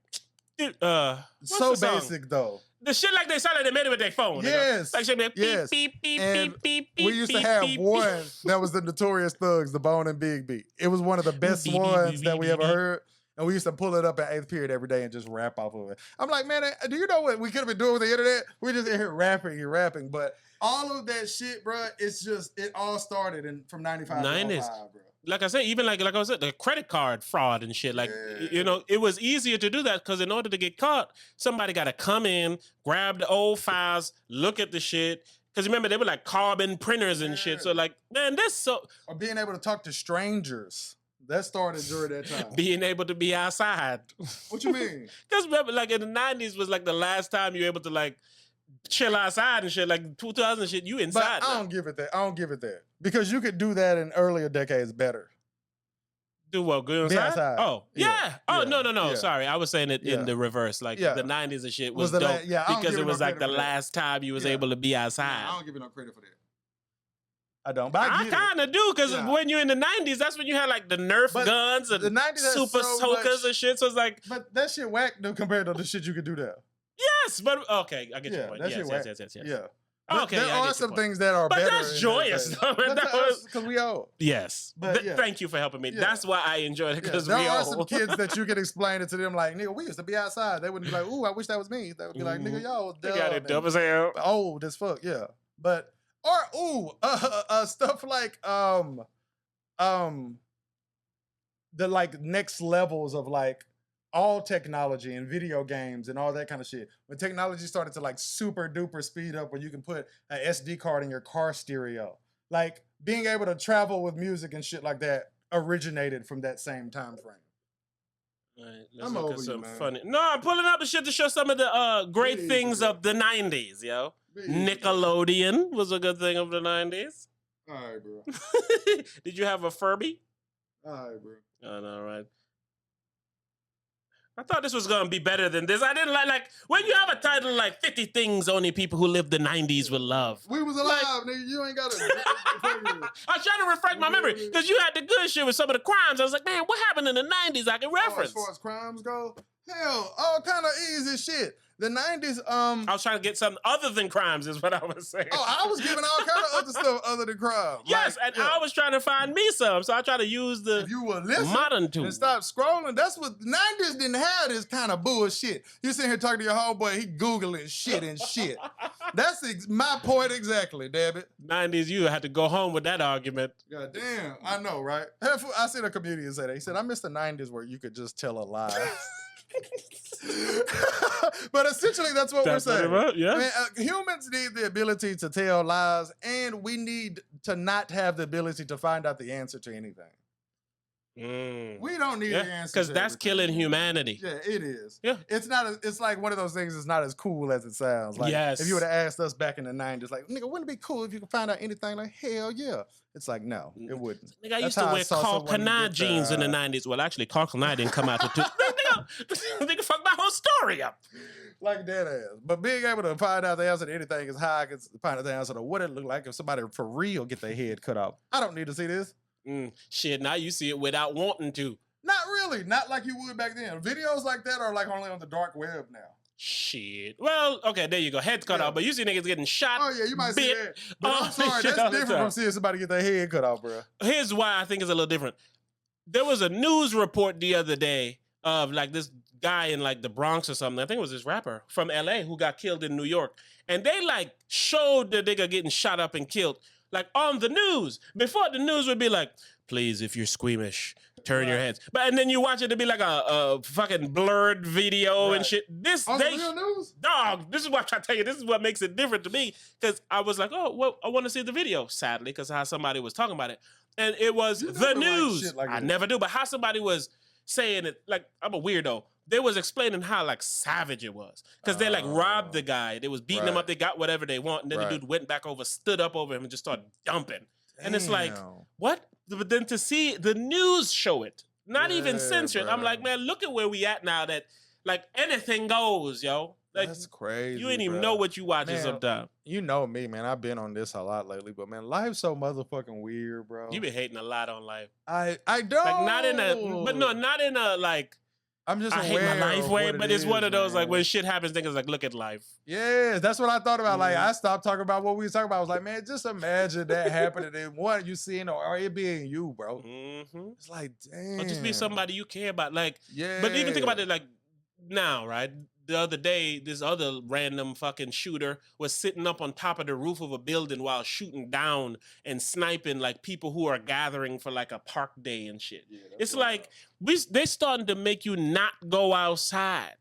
so basic though. The shit like they sounded they made it with their phone. Yes. Like shit beep, beep, beep, and beep, beep, we used to have one that was the Notorious Thugs, the Bone and Big beat. It was one of the best ones that we ever heard. And we used to pull it up at 8th period every day and just rap off of it. I'm like, man, do you know what we could have been doing with the internet? We just in here rapping and rapping. But all of that shit, bro, it's just, it all started from 95 to 05, bro. Like I said, even like I said, the credit card fraud and shit. Like, it was easier to do that because in order to get caught, somebody got to come in, grab the old files, look at the shit. Because remember, they were like carbon printers and shit. So like, man, this so... Or being able to talk to strangers. That started during that time. Being able to be outside. What you mean? Because remember, like in the 90s was like the last time you were able to like chill outside and shit. Like 2000 shit, you inside. But I don't give it that. I don't give it that. Because you could do that in earlier decades better. Do what? Go Be inside? outside. Oh, yeah. Oh, Yeah. no. Yeah. Sorry. I was saying it Yeah. in the reverse. Like Yeah. the 90s and shit Was was the dope I don't because give it it was no like the credit for that. last time you was Yeah. able to be Nah, outside. I don't give you no credit for that. I don't. But I I get it. kind of do because Yeah. when you're in the 90s, that's when you had like the Nerf But guns and the 90s had super so soakers much- and shit. So it's like, But that shit whack though compared to the shit you could do there. yes, but okay, I get your Yeah, point. that Yes, shit yes, whack. yes. Yeah. Okay, There yeah, I get are your some point. things that are But better. that's joyous, though. That was- because we old. Yes. But yeah. Thank you for helping me. Yeah. That's why I enjoyed it Yeah, because there we are all. some kids that you can explain it to them like, nigga, we used to be outside. They wouldn't be like, ooh, I wish that was me. They would be like, nigga, y'all They got it dumb dumb as hell. and old as fuck. Yeah, but stuff like the like next levels of like all technology and video games and all that kind of shit. When technology started to like super duper speed up where you can put an SD card in your car stereo, like being able to travel with music and shit like that originated from that same time frame. All right, let's I'm look over at you, some man. funny. No, I'm pulling up the shit to show some of the great Easy, things bro. of the 90s, yo. Be easy, bro. Nickelodeon was a good thing of the 90s. All right, bro. Did you have a Furby? All right, bro. Oh, no, right. I thought this was gonna be better than this. I didn't like when you have a title like 50 Things Only People Who Lived the 90s Would Love. We was alive, nigga. You ain't got to. I was trying to refresh my memory because you had the good shit with some of the crimes. I was like, man, what happened in the 90s I can reference? As far as crimes go, hell, all kind of easy shit. The 90s, I was trying to get something other than crimes is what I was saying. I was giving all kind of other stuff other than crime. Yes, Like, and yeah. I was trying to find me some, so I try to use the If you would listen modern tool. and stop scrolling, that's what 90s didn't have this kind of bullshit. You sitting here talking to your homeboy, he Googling shit and shit. That's my point exactly, damn it. 90s, you had to go home with that argument. God damn, I know, right? I seen a comedian say that. He said, I miss the 90s where you could just tell a lie. But essentially, that's what we're saying. Yeah. I mean, humans need the ability to tell lies, and we need to not have the ability to find out the answer to anything. We don't need the answer because to that's everything. killing humanity. Yeah, it is. Yeah. It's not. It's like one of those things. It's not as cool as it sounds. Like, Yes. if you would have asked us back in the 90s, like, nigga, wouldn't it be cool if you could find out anything? Like, hell yeah. It's like, no, it wouldn't. Nigga, I That's used to how I wear saw Carl someone Kanai get, jeans in the 90s. Well, actually, Carl Kanai didn't come out to nigga, fuck my whole story up. Like that ass. But being able to find out the answer to anything is how I can find out the answer to what it looked like if somebody for real get their head cut off. I don't need to see this. Shit, now you see it without wanting to. Not really. Not like you would back then. Videos like that are like only on the dark web now. Shit. Well, okay, there you go. Heads cut off, but you see niggas getting shot. Oh yeah, you might see bit. that. But I'm sorry, shit that's all the different time. from seeing somebody get their head cut off, bro. Here's why I think it's a little different. There was a news report the other day of like this guy in like the Bronx or something. I think it was this rapper from LA who got killed in New York. And they like showed the nigga getting shot up and killed like on the news. Before the news would be like, please, if you're squeamish, turn your heads. But and then you watch it to be like a fucking blurred video and shit. This On they the real news? dog. This is what I'm trying to tell you. This is what makes it different to me because I was like, oh, well, I want to see the video. Sadly, because how somebody was talking about it, and it was You the never like news. shit like I this. never do, but how somebody was saying it, like I'm a weirdo. They was explaining how like savage it was because they like robbed the guy. They was beating him Right. up. They got whatever they want, and then Right. the dude went back over, stood up over him, and just started dumping. And it's like, Damn. what? But then to see the news show it, not even Yeah, censor it, I'm bro. like, man, look at where we at now that like anything goes, yo. Like That's crazy. you ain't even bro. know what you watching Man, sometimes. You know me, man. I've been on this a lot lately, but man, life's so motherfucking weird, bro. You been hating a lot on life. I don't. Like not in a, but no, not in a like I'm just I hate my aware life of way, what but it it's one is, of those like man. when shit happens, niggas like look at life. Yeah, that's what I thought about. Like, Mhm. I stopped talking about what we was talking about. I was like, man, just imagine that happening and one you seeing or it being you, bro. Mm-hmm. It's like, damn. Or just be somebody you care about. Like, Yeah. but even think about it like now, right? The other day, this other random fucking shooter was sitting up on top of the roof of a building while shooting down and sniping like people who are gathering for like a park day and shit. Yeah, that's It's wild. like they starting to make you not go outside.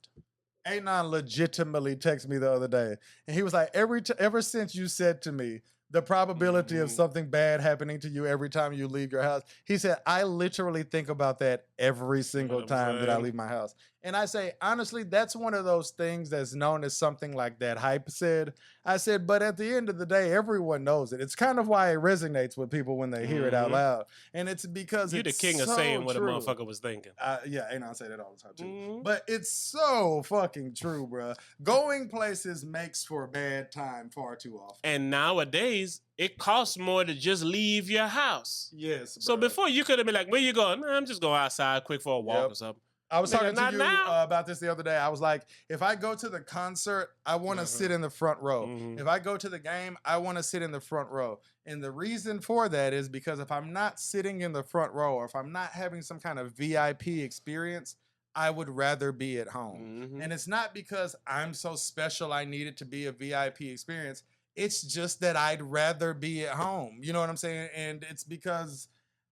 Anon legitimately texted me the other day, and he was like, ever since you said to me, the probability of something bad happening to you every time you leave your house. He said, I literally think about that every single time that I leave my house. And I say, honestly, that's one of those things that's known as something like that hype said. I said, but at the end of the day, everyone knows it. It's kind of why it resonates with people when they hear it out loud. And it's because you're the king of saying what a motherfucker was thinking. Yeah, and I say that all the time too. But it's so fucking true, bro. Going places makes for a bad time far too often. And nowadays, it costs more to just leave your house. Yes, bro. So before you could have been like, where you going? Nah, I'm just going outside quick for a walk or something. I was talking to you about this the other day. I was like, if I go to the concert, I want to sit in the front row. If I go to the game, I want to sit in the front row. And the reason for that is because if I'm not sitting in the front row or if I'm not having some kind of VIP experience, I would rather be at home. And it's not because I'm so special I need it to be a VIP experience. It's just that I'd rather be at home. You know what I'm saying? And it's because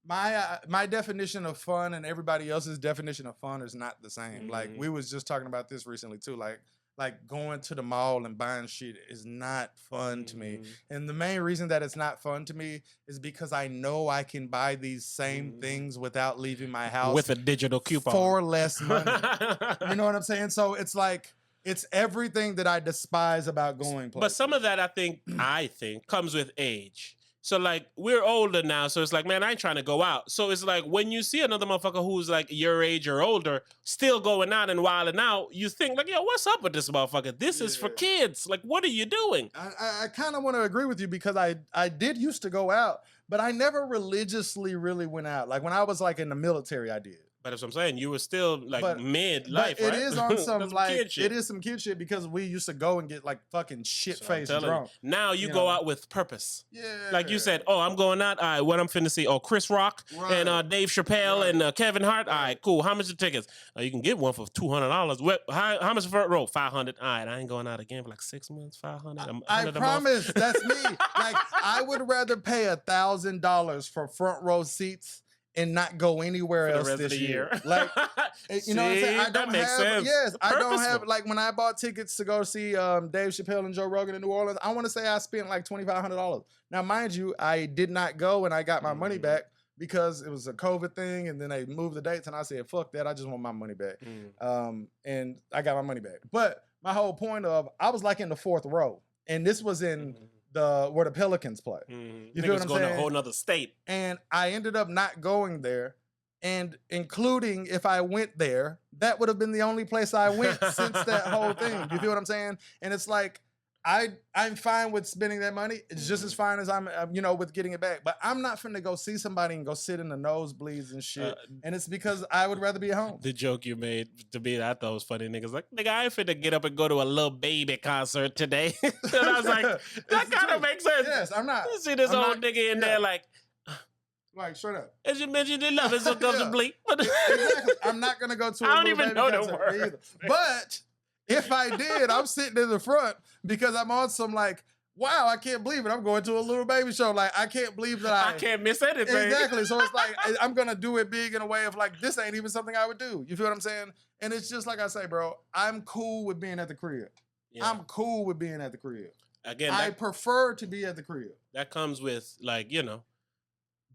my definition of fun and everybody else's definition of fun is not the same. Like we was just talking about this recently too. Like going to the mall and buying shit is not fun to me. And the main reason that it's not fun to me is because I know I can buy these same things without leaving my house with a digital coupon for less money. You know what I'm saying? So it's like, it's everything that I despise about going places. But some of that I think comes with age. So, like, we're older now, so it's like, man, I ain't trying to go out. So it's like, when you see another motherfucker who's, like, your age or older, still going out and wilding out, you think, like, yo, what's up with this motherfucker? This is for kids. Like, what are you doing? I kind of want to agree with you because I did used to go out, but I never religiously really went out. Like, when I was, like, in the military, I did. But that's what I'm saying. You were still like mid-life, but right? it is on some like kid shit. It is some kid shit because we used to go and get like fucking shit-faced drunk. Now you go out with purpose. Yeah. Like you said, oh, I'm going out. All right, what I'm finna see? Oh, Chris Rock and Dave Chappelle and Kevin Hart. All right, cool. How much the tickets? You can get one for $200. How much front row? $500. All right, I ain't going out again for like 6 months. $500. I promise, that's me. Like I would rather pay $1,000 for front row seats and not go anywhere else this year. Like, you know what I'm saying? I don't have, I don't have, like, when I bought tickets to go see Dave Chappelle and Joe Rogan in New Orleans, I want to say I spent like $2,500. Now, mind you, I did not go and I got my money back because it was a COVID thing and then they moved the dates and I said, fuck that, I just want my money back. And I got my money back. But my whole point of, I was like in the fourth row and this was in where the Pelicans play. You feel what I'm saying? To a whole nother state. And I ended up not going there. And including if I went there, that would have been the only place I went since that whole thing. You feel what I'm saying? And it's like, I'm fine with spending that money. It's just as fine as I'm, with getting it back. But I'm not finna go see somebody and go sit in the nosebleeds and shit. And it's because I would rather be at home. The joke you made to me, I thought was funny. Niggas like, nigga, I ain't finna get up and go to a Lil Baby concert today. And I was like, that kind of makes sense. Yes, I'm not. You see this old nigga in there like, straight up. As you mentioned, they love it so comfortably. Exactly. I'm not gonna go to a I don't Lil even Baby know the concert word. either. But if I did, I'm sitting in the front because I'm on some like, wow, I can't believe it. I'm going to a Lil Baby show. Like, I can't believe that I can't miss anything. Exactly. So it's like, I'm going to do it big in a way of like, this ain't even something I would do. You feel what I'm saying? And it's just like I say, bro, I'm cool with being at the crib. Yeah. I'm cool with being at the crib. Again, I prefer to be at the crib. That comes with like,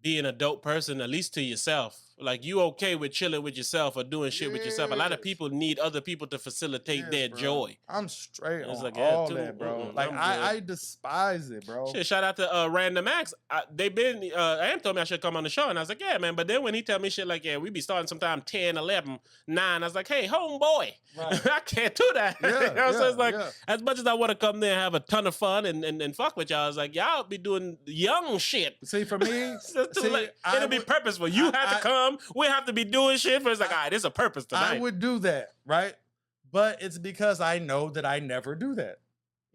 being a dope person, at least to yourself. Like, you okay with chilling with yourself or doing shit with yourself. A lot of people need other people to facilitate their joy. I'm straight on like, all that, bro. Like, I despise it, bro. Shit, shout out to Random Acts. Am told me I should come on the show, and I was like, yeah, man. But then when he tell me shit like, yeah, we be starting sometime 10, 11, 9, I was like, hey, homeboy, I can't do that. So it's like, as much as I want to come there and have a ton of fun and fuck with y'all, I was like, y'all be doing young shit. See, for me, it'll be purposeful. You have to come. We have to be doing shit. But it's like, all right, there's a purpose tonight. I would do that, right? But it's because I know that I never do that.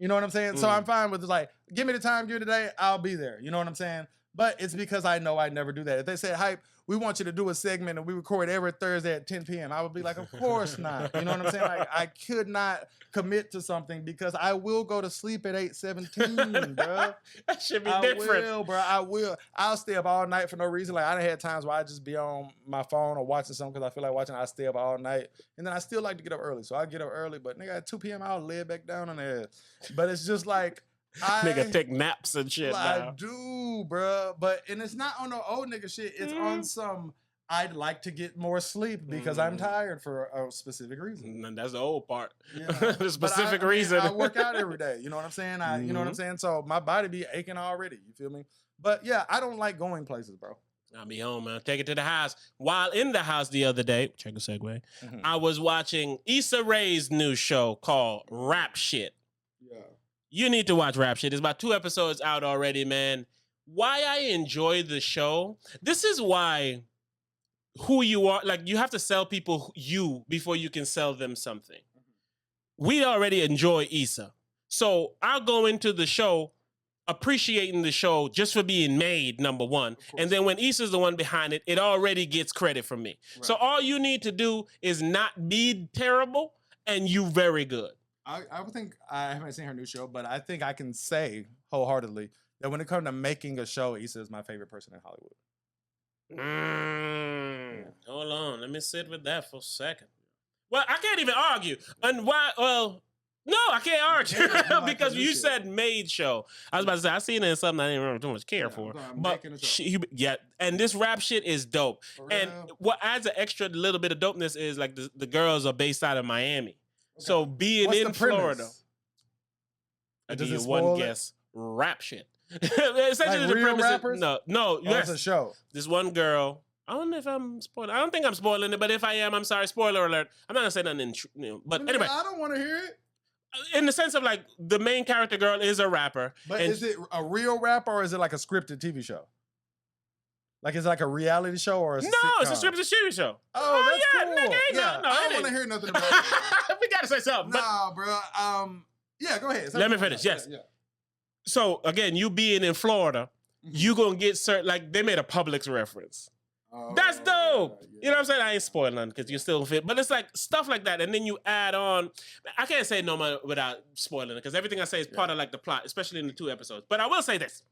You know what I'm saying? So I'm fine with like, give me the time, give me the day, I'll be there. You know what I'm saying? But it's because I know I never do that. If they said, Hype, we want you to do a segment and we record every Thursday at 10 p.m., I would be like, of course not. You know what I'm saying? Like, I could not commit to something because I will go to sleep at 8:17, bro. That should be different. I will, bro. I will. I'll stay up all night for no reason. Like, I done had times where I just be on my phone or watching something because I feel like watching. I stay up all night. And then I still like to get up early. So I get up early. But, nigga, at 2 p.m., I'll lay back down on there. But it's just like, Nigga take naps and shit I now. do, bruh. And it's not on the old nigga shit. It's on some, I'd like to get more sleep because I'm tired for a specific reason. And that's the old part. Yeah. The specific reason. I work out every day. You know what I'm saying? You know what I'm saying? So my body be aching already. You feel me? But yeah, I don't like going places, bro. I'll be home, man. Take it to the house. While in the house the other day, check a segue, I was watching Issa Rae's new show called Rap Shit. Yeah. You need to watch Rap Shit. There's about 2 episodes out already, man. Why I enjoy the show, this is why who you are, like you have to sell people you before you can sell them something. We already enjoy Issa. So I'll go into the show appreciating the show just for being made, number one. And then when Issa's the one behind it, it already gets credit from me. Right. So all you need to do is not be terrible and you very good. I would think, I haven't seen her new show, but I think I can say wholeheartedly that when it comes to making a show, Issa is my favorite person in Hollywood. Hold on, let me sit with that for a second. Well, I can't even argue. And why? Well, no, I can't argue because you said made show. I was about to say I seen it in something I didn't really too much care for. But and this rap shit is dope. And what adds an extra little bit of dopeness is like the girls are based out of Miami. Okay. So being in Florida, I give you one guess. Rap shit. Essentially, like the real premise rappers? Is, no, yes, a show. This one girl. I don't know if I'm spoiling. I don't think I'm spoiling it, but if I am, I'm sorry. Spoiler alert. I'm not gonna say nothing. But anyway, I don't want to hear it. In the sense of like the main character girl is a rapper. But is it a real rapper or is it like a scripted TV show? Like is it like a reality show or a sitcom? It's a scripted TV show. Oh, that's cool. Nigga, yeah, I don't want to hear nothing about it. We gotta say something. Nah, bro. Yeah, go ahead. Let me finish. Yes. Yeah. So again, you being in Florida, you gonna get certain. Like they made a Publix reference. Oh, that's dope. Yeah. You know what I'm saying? I ain't spoiling nothing because you still fit. But it's like stuff like that. And then you add on. I can't say no more without spoiling it because everything I say is part of like the plot, especially in the 2 episodes. But I will say this.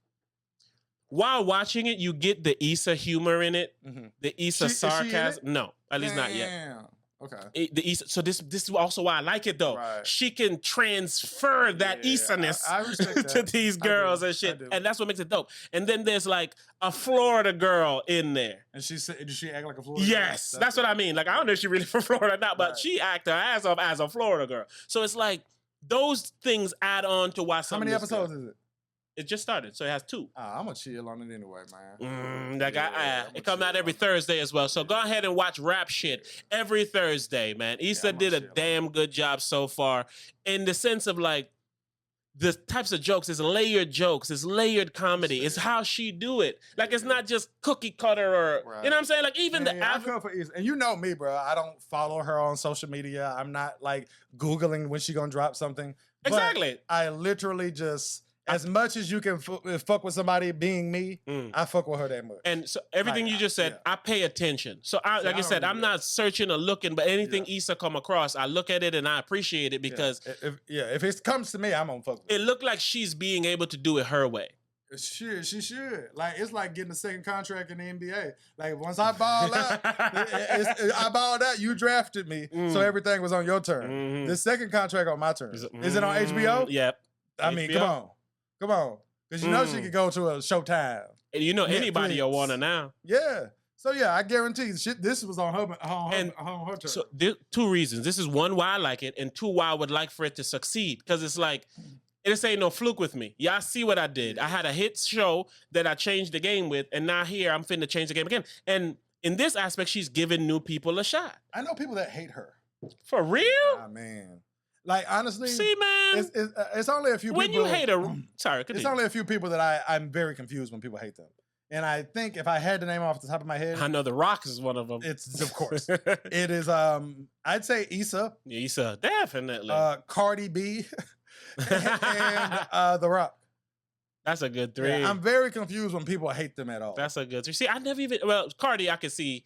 While watching it, you get the Issa humor in it. The Issa sarcasm. No, at least not yet. Okay. The Issa. So this is also why I like it though. Right. She can transfer that Issa-ness to these girls and shit, and that's what makes it dope. And then there's like a Florida girl in there, and does she act like a Florida? Yes, girl? That's what I mean. Like I don't know if she really from Florida or not, but she act her ass off as a Florida girl. So it's like those things add on to why. How many episodes is it? It just started, so it has 2. I'm gonna chill on it anyway, man. It comes out every Thursday as well. So go ahead and watch Rap Shit every Thursday, man. Issa did a damn good job so far in the sense of like the types of jokes. It's layered jokes. It's layered comedy. It's how she do it. Like it's not just cookie cutter or you know what I'm saying. Like even I come for Issa, and you know me, bro. I don't follow her on social media. I'm not like Googling when she gonna drop something. Exactly. But I literally just. As much as you can fuck with somebody being me, I fuck with her that much. And so everything you just said, I pay attention. So like I said, I'm not searching or looking, but anything Issa come across, I look at it and I appreciate it because if it comes to me, I'm gonna fuck with it. It looked like she's being able to do it her way. She should. Like it's like getting a second contract in the NBA. Like once I ball out, I balled out. You drafted me, so everything was on your turn. The second contract on my turn. Is it on HBO? Yep. I mean, come on. Because you know she could go to a Showtime. And you know anybody will want her now. Yeah. So yeah, I guarantee this was on her turn. So 2 reasons. This is 1, why I like it, and 2, why I would like for it to succeed. Because it's like, this ain't no fluke with me. Y'all see what I did. I had a hit show that I changed the game with, and now here I'm finna change the game again. And in this aspect, she's giving new people a shot. I know people that hate her. For real? Ah, man. Like, honestly, see, man, it's only a few people. When you hate a... Sorry, continue. It's only a few people that I'm very confused when people hate them. And I think if I had the name off the top of my head... I know The Rock is one of them. It's, of course. It is, I'd say Issa. Issa, definitely. Cardi B. and The Rock. That's a good 3. Yeah, I'm very confused when people hate them at all. That's a good 3. See, I never even... Well, Cardi, I could see...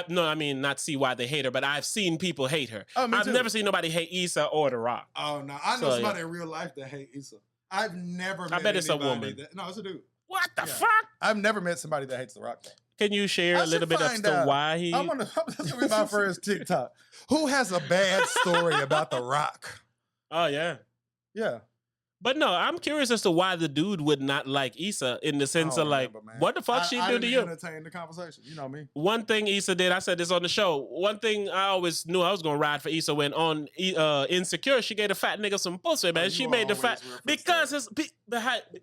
not see why they hate her, but I've seen people hate her. Oh, I've never seen nobody hate Issa or The Rock. Oh, no. I know somebody in real life that hate Issa. I've never met bet it's a woman. No, it's a dude. What the fuck? I've never met somebody that hates The Rock. Can you share a little bit of why he... This will be my first TikTok. Who has a bad story about The Rock? Oh, yeah. Yeah. But no, I'm curious as to why the dude would not like Issa in the sense of like, remember, man. what the fuck she do to you? Entertain the conversation. You know me. One thing Issa did, I said this on the show. One thing I always knew I was gonna ride for Issa when on Insecure, she gave a fat nigga some pussy, man. She made the fat because it's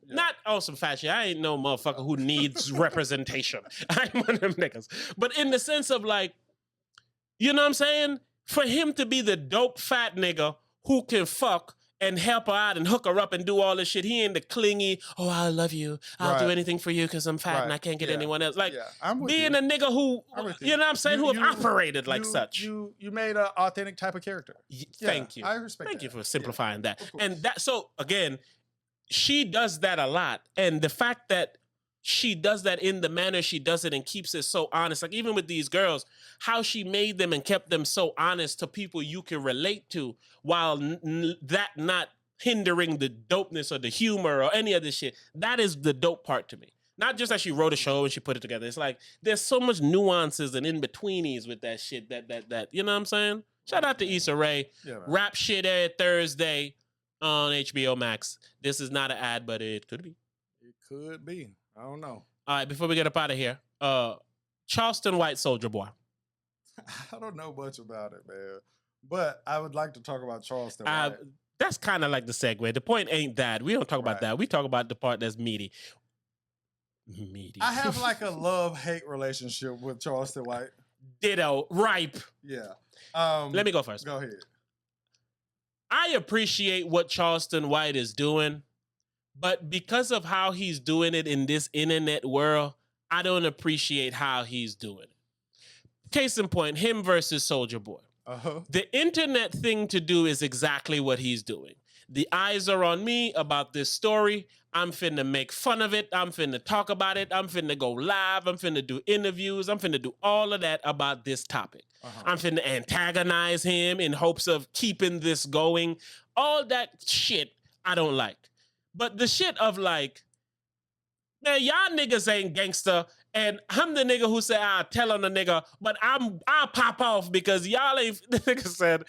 not on some fat shit. I ain't no motherfucker who needs representation. I ain't one of them niggas. But in the sense of like, you know what I'm saying? For him to be the dope fat nigga who can fuck and help her out and hook her up and do all this shit. He ain't the clingy, oh, I love you. I'll do anything for you because I'm fat and I can't get anyone else. Like, being a nigga who, you know what I'm saying, who have operated like such. You made an authentic type of character. Thank you. I respect Thank that. you for simplifying that. And that, so again, she does that a lot. And the fact that she does that in the manner she does it and keeps it so honest. Like even with these girls, how she made them and kept them so honest to people you can relate to while that not hindering the dopeness or the humor or any of this shit. That is the dope part to me. Not just that she wrote a show and she put it together. It's like there's so much nuances and in-betweenies with that shit that you know what I'm saying? Shout out to Issa Rae. Yeah, rap shit every Thursday on HBO Max. This is not an ad, but it could be. It could be. I don't know. All right, before we get up out of here, Charleston White, Soulja Boy. I don't know much about it, man. But I would like to talk about Charleston White. That's kind of like the segue. The point ain't that. We don't talk about that. We talk about the part that's meaty. Meaty. I have like a love-hate relationship with Charleston White. Ditto. Ripe. Yeah. Let me go first. Go ahead. I appreciate what Charleston White is doing. But because of how he's doing it in this internet world, I don't appreciate how he's doing it. Case in point, him versus Soulja Boy. The internet thing to do is exactly what he's doing. The eyes are on me about this story. I'm finna make fun of it. I'm finna talk about it. I'm finna go live. I'm finna do interviews. I'm finna do all of that about this topic. I'm finna antagonize him in hopes of keeping this going. All that shit I don't like. But the shit of like, man, y'all niggas ain't gangster, and I'm the nigga who said I'll tell on the nigga, but I'll pop off because y'all ain't. The nigga said,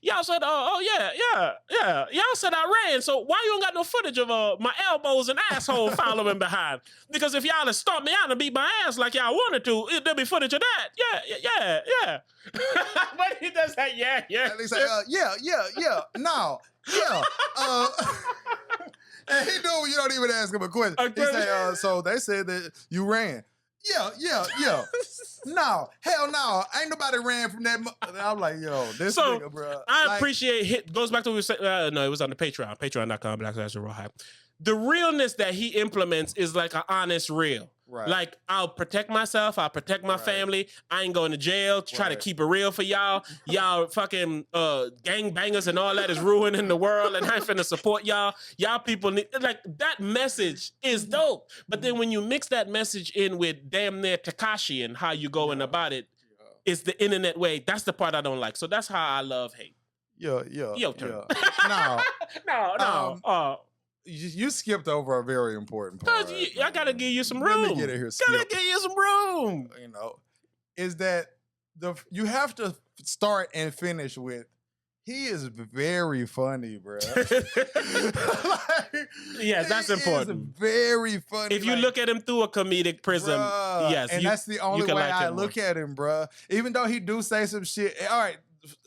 y'all said, yeah. Y'all said I ran, so why you don't got no footage of my elbows and asshole following behind? Because if y'all had stomped me out and beat my ass like y'all wanted to, there'll be footage of that. Yeah. But he does that, yeah. And he said, no, yeah. And he knew you don't even ask him a question. He said, so they said that you ran. Yeah. No, hell no. Ain't nobody ran from that. I'm like, yo, this nigga, bro. I appreciate it. Goes back to what we said. No, it was on the Patreon. Patreon.com/Raw Hype. The realness that he implements is like an honest real. Right. Like, I'll protect myself. I'll protect my family. I ain't going to jail to try to keep it real for y'all. Y'all fucking gangbangers and all that is ruining the world, and I ain't finna support y'all. Y'all people need, like, that message is dope. But then when you mix that message in with damn near Tekashi and how you going about it, it's the internet way. That's the part I don't like. So that's how I love hate. Yo, turn. No. You skipped over a very important part. I gotta give you some room. Let me get in here. Gotta give you some room. You know, is that you have to start and finish with. He is very funny, bro. Yes, that's important. He is very funny. If you look at him through a comedic prism, yes, and that's the only way I look at him, bro. Even though he do say some shit. All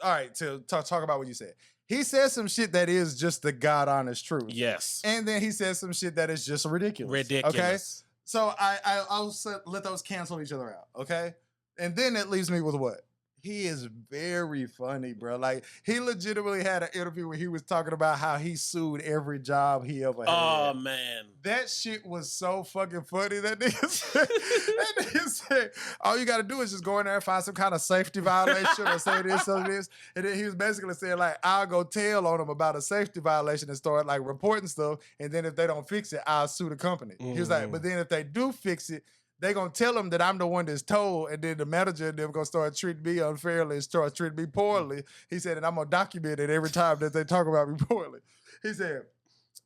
right. To talk about what you said. He says some shit that is just the God honest truth. Yes. And then he says some shit that is just ridiculous. Okay? So I'll let those cancel each other out. Okay? And then it leaves me with what? He is very funny, bro. Like, he legitimately had an interview where he was talking about how he sued every job he ever had. Oh, man. That shit was so fucking funny. That nigga said, all you got to do is just go in there and find some kind of safety violation or say this or this. And then he was basically saying, like, I'll go tell on them about a safety violation and start, like, reporting stuff. And then if they don't fix it, I'll sue the company. He was like, but then if they do fix it, they gonna tell them that I'm the one that's told, and then the manager and them gonna start treating me unfairly and start treating me poorly. He said, and I'm gonna document it every time that they talk about me poorly. He said,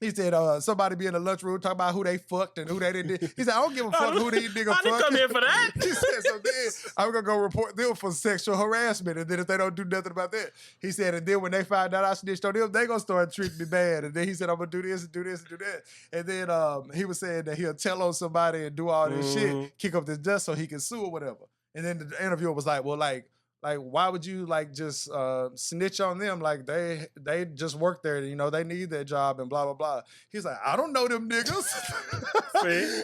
He said, somebody be in the lunchroom talking about who they fucked and who they didn't. He said, I don't give a fuck who these niggas I fucked. didn't come here for that. He said, so then I'm going to go report them for sexual harassment. And then if they don't do nothing about that, he said, and then when they find out I snitched on them, they going to start treating me bad. And then he said, I'm going to do this and do this and do that. And then he was saying that he'll tell on somebody and do all this shit, kick up this dust so he can sue or whatever. And then the interviewer was like, well, like, why would you like just snitch on them? Like they just work there, you know, they need their job and blah, blah, blah. He's like, I don't know them niggas. See?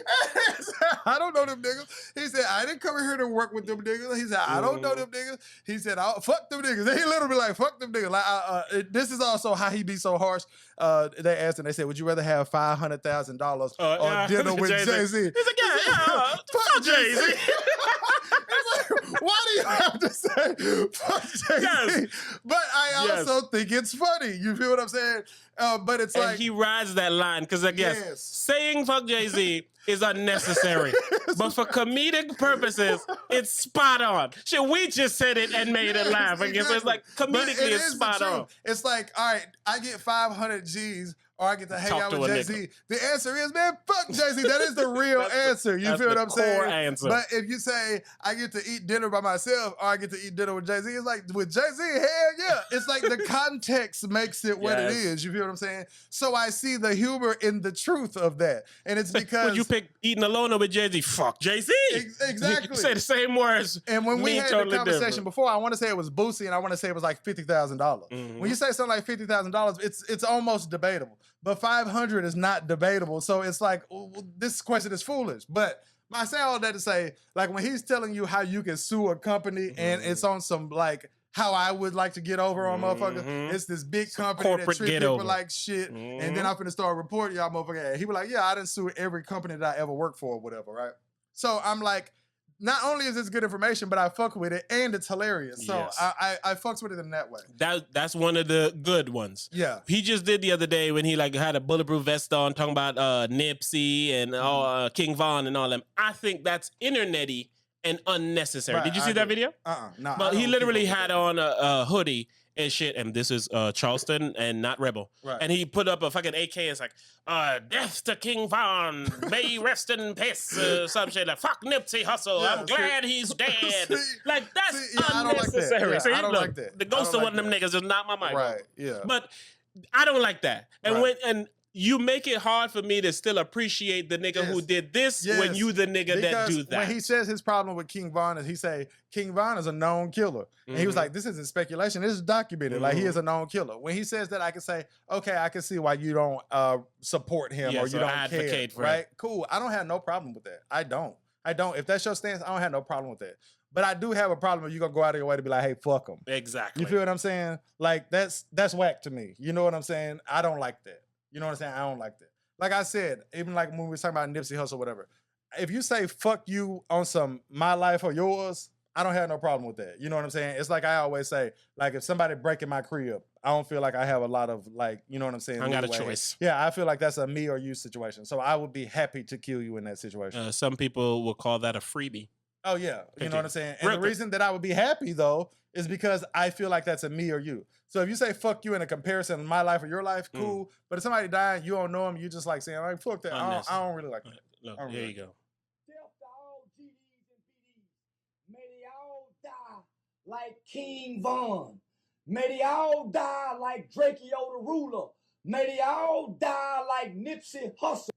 I don't know them niggas. He said, I didn't come here to work with them niggas. He said, I don't know them niggas. He said, fuck them niggas. He literally like, fuck them niggas. Like, this is also how he be so harsh. They asked him, they said, would you rather have $500,000 on dinner with Jay-Z? He's like, yeah, fuck Jay-Z. Why do you have to say fuck Jay-Z? Yes. But I also think it's funny. You feel what I'm saying? But it's like... he rides that line because I guess saying fuck Jay-Z is unnecessary. But for comedic purposes, it's spot on. Shit, we just said it and made it laugh. I guess it's like comedically it's spot on. It's like, all right, I get 500 G's or I get to hang out with Jay-Z. The answer is, man, fuck Jay-Z. That is the real answer. You feel what I'm saying? Answer. But if you say, I get to eat dinner by myself or I get to eat dinner with Jay-Z, it's like, with Jay-Z, hell yeah. It's like the context makes it what it is. You feel what I'm saying? So I see the humor in the truth of that. And it's because... Would you pick eating alone or with Jay-Z? Fuck Jay-Z. Exactly. You say the same words. And when we had totally the conversation different. before, I want to say it was Boosie and I want to say it was like $50,000. When you say something like $50,000, it's almost debatable. But 500 is not debatable. So it's like, this question is foolish. But I say all that to say, like when he's telling you how you can sue a company and it's on some like how I would like to get over on motherfucker. It's this big company that treat people like shit. And then I'm finna start reporting y'all motherfucker. He was like, yeah, I didn't sue every company that I ever worked for or whatever, right? So I'm like, not only is this good information, but I fuck with it and it's hilarious. So I fucks with it in that way. That's one of the good ones. Yeah. He just did the other day when he like had a bulletproof vest on talking about Nipsey and King Von and all them. I think that's internety and unnecessary. Right, did you see that video? No. But he literally had on a hoodie and shit, and this is Charleston and not Rebel. Right. And he put up a fucking AK and it's like, death to King Von, may rest in peace, some shit like, fuck Nipsey Hussle, I'm glad he's dead. Like, that's unnecessary. I don't like that. The ghost of one of them niggas is not my mic. Right, yeah. But I don't like that. And you make it hard for me to still appreciate the nigga who did this when you the nigga that do that. When he says his problem with King Von is he say King Von is a known killer. And he was like, this isn't speculation, this is documented. Like he is a known killer. When he says that, I can say, okay, I can see why you don't support him or you don't advocate care. Right? Cool. I don't have no problem with that. I don't. If that's your stance, I don't have no problem with that. But I do have a problem if you're going to go out of your way to be like, hey, fuck him. Exactly. You feel what I'm saying? Like, that's whack to me. You know what I'm saying? I don't like that. You know what I'm saying? I don't like that. Like I said, even like when we were talking about Nipsey Hussle or whatever, if you say fuck you on some my life or yours, I don't have no problem with that. You know what I'm saying? It's like I always say, like if somebody breaking my crib, I don't feel like I have a lot of like, you know what I'm saying? I got a choice. Yeah, I feel like that's a me or you situation. So I would be happy to kill you in that situation. Some people will call that a freebie. Oh yeah, you know what I'm saying? And the reason that I would be happy though is because I feel like that's a me or you. So if you say fuck you in a comparison of my life or your life, cool. But if somebody dying, you don't know him, you just like saying like fuck that. I don't really like that. Look, here you go. Death to all GDs and PDs. May they all die like King Von. May they all die like Drakeo the Ruler. May they all die like Nipsey Hussle.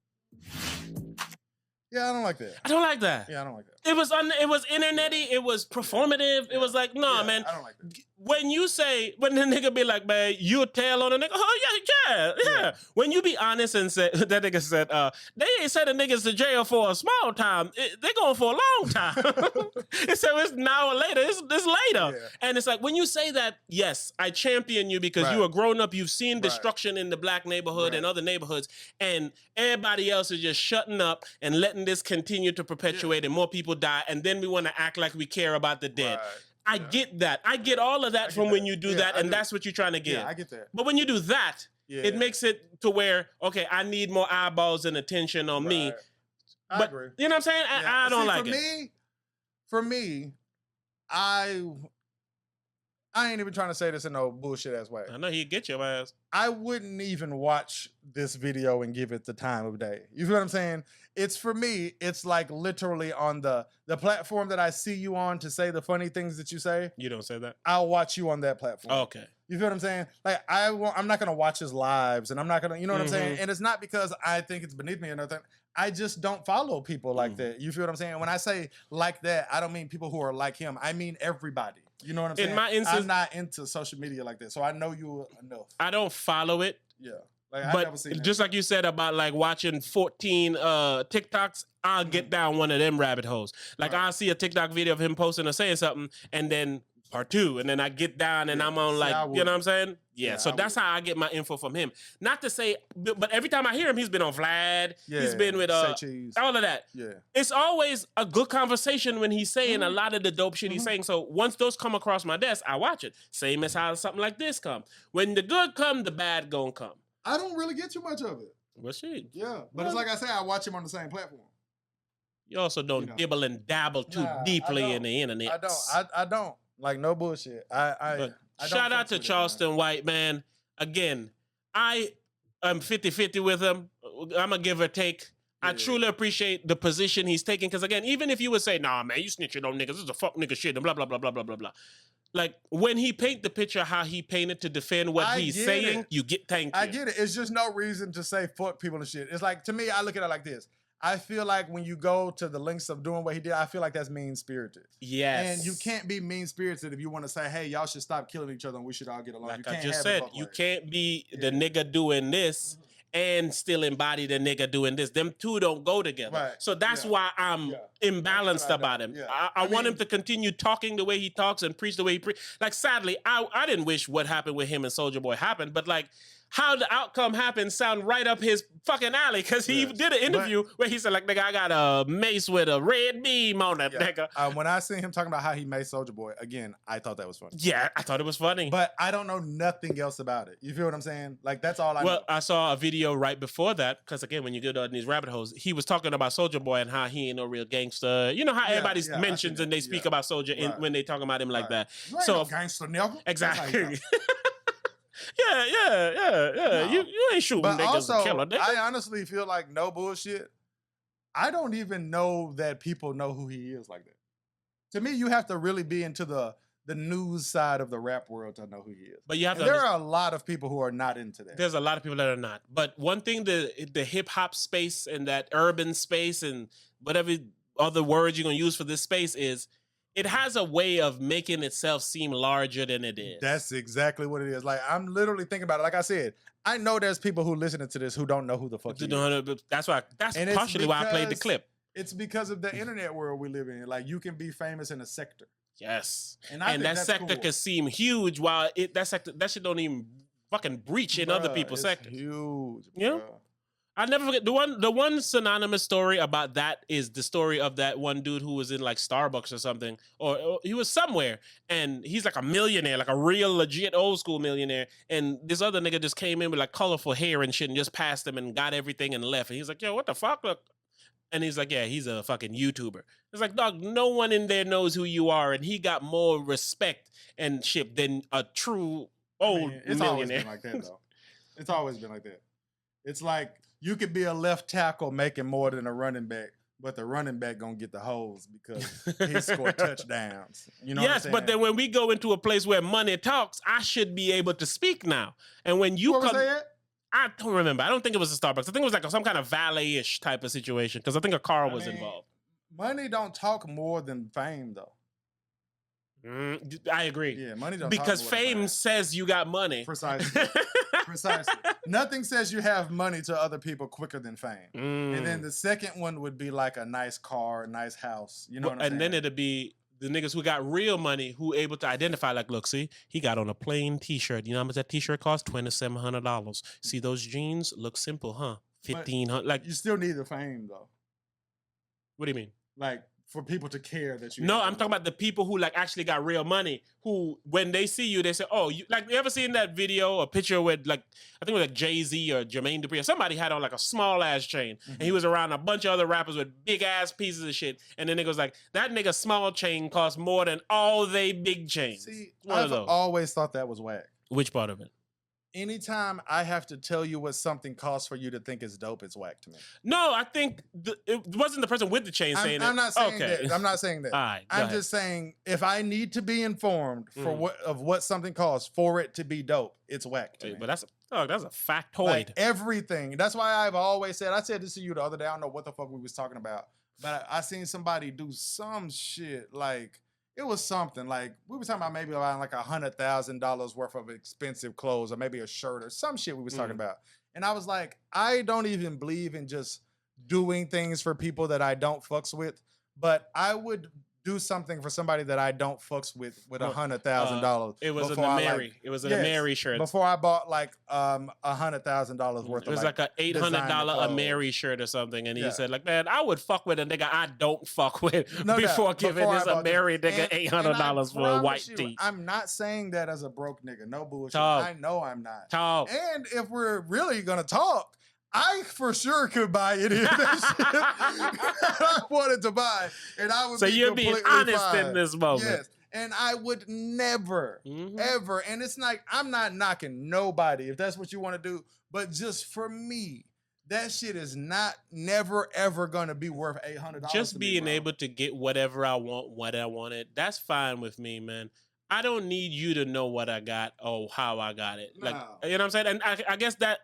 Yeah, I don't like that. I don't like that. Yeah, I don't like that. It was internety. It was performative. It was like, nah, man. I don't like that. When the nigga be like, man, you tell on a nigga, oh yeah. When you be honest and say, that nigga said, they ain't sending niggas to jail for a small time. They going for a long time. It said it's now or later. It's later. Yeah. And it's like, when you say that, yes, I champion you because you are grown up. You've seen destruction in the black neighborhood and other neighborhoods. And everybody else is just shutting up and letting this continue to perpetuate and more people die. And then we want to act like we care about the dead. Right. I get that. I get all of that from when you do that, and that's what you're trying to get. Yeah, I get that. But when you do that, it makes it to where, okay, I need more eyeballs and attention on me. I agree. You know what I'm saying? I don't like it. For me, I ain't even trying to say this in no bullshit ass way. I know he'd get your ass. I wouldn't even watch this video and give it the time of day. You feel what I'm saying? It's for me, it's like literally on the platform that I see you on to say the funny things that you say. You don't say that? I'll watch you on that platform. Okay. You feel what I'm saying? Like I'm not gonna watch his lives, and I'm not gonna, you know what I'm saying? And it's not because I think it's beneath me or nothing. I just don't follow people like that. You feel what I'm saying? When I say like that, I don't mean people who are like him. I mean everybody. You know what I'm saying? In my instance, I'm not into social media like that, so I know you enough. I don't follow it. Yeah. Like, But I never seen just like you said about like watching 14 TikToks, I'll get down one of them rabbit holes. Like I'll see a TikTok video of him posting or saying something, and then part 2, and then I get down and I'm on like, you know what I'm saying? Yeah, so that's how I get my info from him. Not to say, but every time I hear him, he's been on Vlad. He's been with all of that. Yeah. It's always a good conversation when he's saying a lot of the dope shit he's saying. So once those come across my desk, I watch it. Same as how something like this come. When the good come, the bad gonna come. I don't really get too much of it. Well, shit. Yeah, but it's like I say, I watch him on the same platform. You also don't dibble and dabble too deeply in the internet. I don't. Like, no bullshit. I shout out to Charleston White, man. Again, I am 50-50 with him. I'm a give or take. I truly appreciate the position he's taking. Because again, even if you would say, nah, man, you snitching on niggas, this is a fuck nigga shit, and blah, blah, blah, blah, blah, blah, blah. Like, when he paint the picture how he painted to defend what he's saying, you get thank you. I get it. It's just no reason to say fuck people and shit. It's like, to me, I look at it like this. I feel like when you go to the lengths of doing what he did, I feel like that's mean-spirited. Yes. And you can't be mean-spirited if you want to say, hey, y'all should stop killing each other and we should all get along. Like you can't I just have said, it both you ways. can't be the nigga doing this and still embody the nigga doing this. Them two don't go together. Right. So that's why I'm imbalanced about him. Yeah. I want him to continue talking the way he talks and preach the way he preach. Like, sadly, I didn't wish what happened with him and Soulja Boy happened, but like, how the outcome happened sound right up his fucking alley, because he did an interview where he said, like, nigga, I got a mace with a red beam on it, nigga. When I seen him talking about how he made Soulja Boy, again, I thought that was funny. Yeah, I thought it was funny. But I don't know nothing else about it. You feel what I'm saying? Like, that's all I know. Well, I saw a video right before that, because again, when you get on these rabbit holes, he was talking about Soulja Boy and how he ain't no real gangster. You know how everybody mentions and they speak about Soulja when they talk about him like that. You ain't no gangster, never. Exactly. Yeah. No. You ain't shooting but niggas also, and killing niggas. I honestly feel like, no bullshit, I don't even know that people know who he is like that. To me, you have to really be into the news side of the rap world to know who he is. But you have to there are a lot of people who are not into that. There's a lot of people that are not. But one thing, the hip hop space and that urban space and whatever other words you're gonna use for this space is, it has a way of making itself seem larger than it is. That's exactly what it is. Like, I'm literally thinking about it. Like I said, I know there's people who listening to this who don't know who the fuck he is. That's partially why I played the clip. It's because of the internet world we live in. Like, you can be famous in a sector. Yes. And that sector can seem huge while that shit don't even fucking breach in other people's sectors. Huge. Yeah. I never forget the one synonymous story about that is the story of that one dude who was in like Starbucks or something, or he was somewhere and he's like a millionaire, like a real legit old school millionaire, and this other nigga just came in with like colorful hair and shit and just passed him and got everything and left. And he's like, yo, what the fuck? Look. And he's like, yeah, he's a fucking YouTuber. It's like, dog, no one in there knows who you are, and he got more respect and shit than a true old millionaire. It's always been like that, though. It's always been like that. It's like, you could be a left tackle making more than a running back, but the running back gonna get the hoes because he scored touchdowns. You know what I'm saying? But then when we go into a place where money talks, I should be able to speak now. And when you come, I don't remember. I don't think it was a Starbucks. I think it was like some kind of valet-ish type of situation because I think a car was involved. Money don't talk more than fame, though. I agree. Yeah, money don't because talk more than fame says you got money. Precisely. Precisely. Nothing says you have money to other people quicker than fame. And then the second one would be like a nice car, a nice house. You know what I'm saying? And then it'd be the niggas who got real money who able to identify, like, look, see, he got on a plain t-shirt. You know how much that t-shirt cost? $2,700. See those jeans? Look simple, huh? $1,500. Like, you still need the fame, though. What do you mean? Like, for people to care that you. No, have I'm talking about the people who like actually got real money. Who, when they see you, they say, "Oh, you like." You ever seen that video or picture with like I think it was like Jay-Z or Jermaine Dupri or somebody had on like a small ass chain, and he was around a bunch of other rappers with big ass pieces of shit, and then nigga was like, "That nigga small chain costs more than all they big chains." See, One of I've those. always thought that was whack. Which part of it? Anytime I have to tell you what something costs for you to think it's dope, it's whack to me. No, I think it wasn't the person with the chain saying it. I'm not saying Okay. that. I'm not saying that. All right, go I'm ahead. just saying if I need to be informed for what something costs for it to be dope, it's whack to me. But that's a factoid. Like everything. That's why I've always said. I said this to you the other day. I don't know what the fuck we was talking about, but I seen somebody do some shit like. It was something like we were talking about maybe around like $100,000 worth of expensive clothes or maybe a shirt or some shit we was talking about. And I was like, I don't even believe in just doing things for people that I don't fucks with, but I would do something for somebody that I don't fucks with $100,000. It was before an I, Amiri. like, It was an yes, Amiri shirt. Before I bought like $100,000 worth It of was like a $800 designer clothes. Amiri shirt or something, and he Yeah. said, "Like, man, I would fuck with a nigga I don't fuck with No doubt. before giving Before this I bought Amiri this. nigga And $800 for a promise white you, tee." I'm not saying that as a broke nigga. No bullshit. Talk. I know I'm not. Talk. And if we're really gonna talk, I for sure could buy any of that shit I wanted to buy, and I would. So be you're being completely honest fine. in this moment. Yes, and I would never, Mhm. ever. And it's like I'm not knocking nobody if that's what you want to do, but just for me, that shit is never ever gonna be worth $800. Just being able to get whatever I want, what I wanted, that's fine with me, man. I don't need you to know what I got or how I got it. Like, No. you know what I'm saying? And I guess that,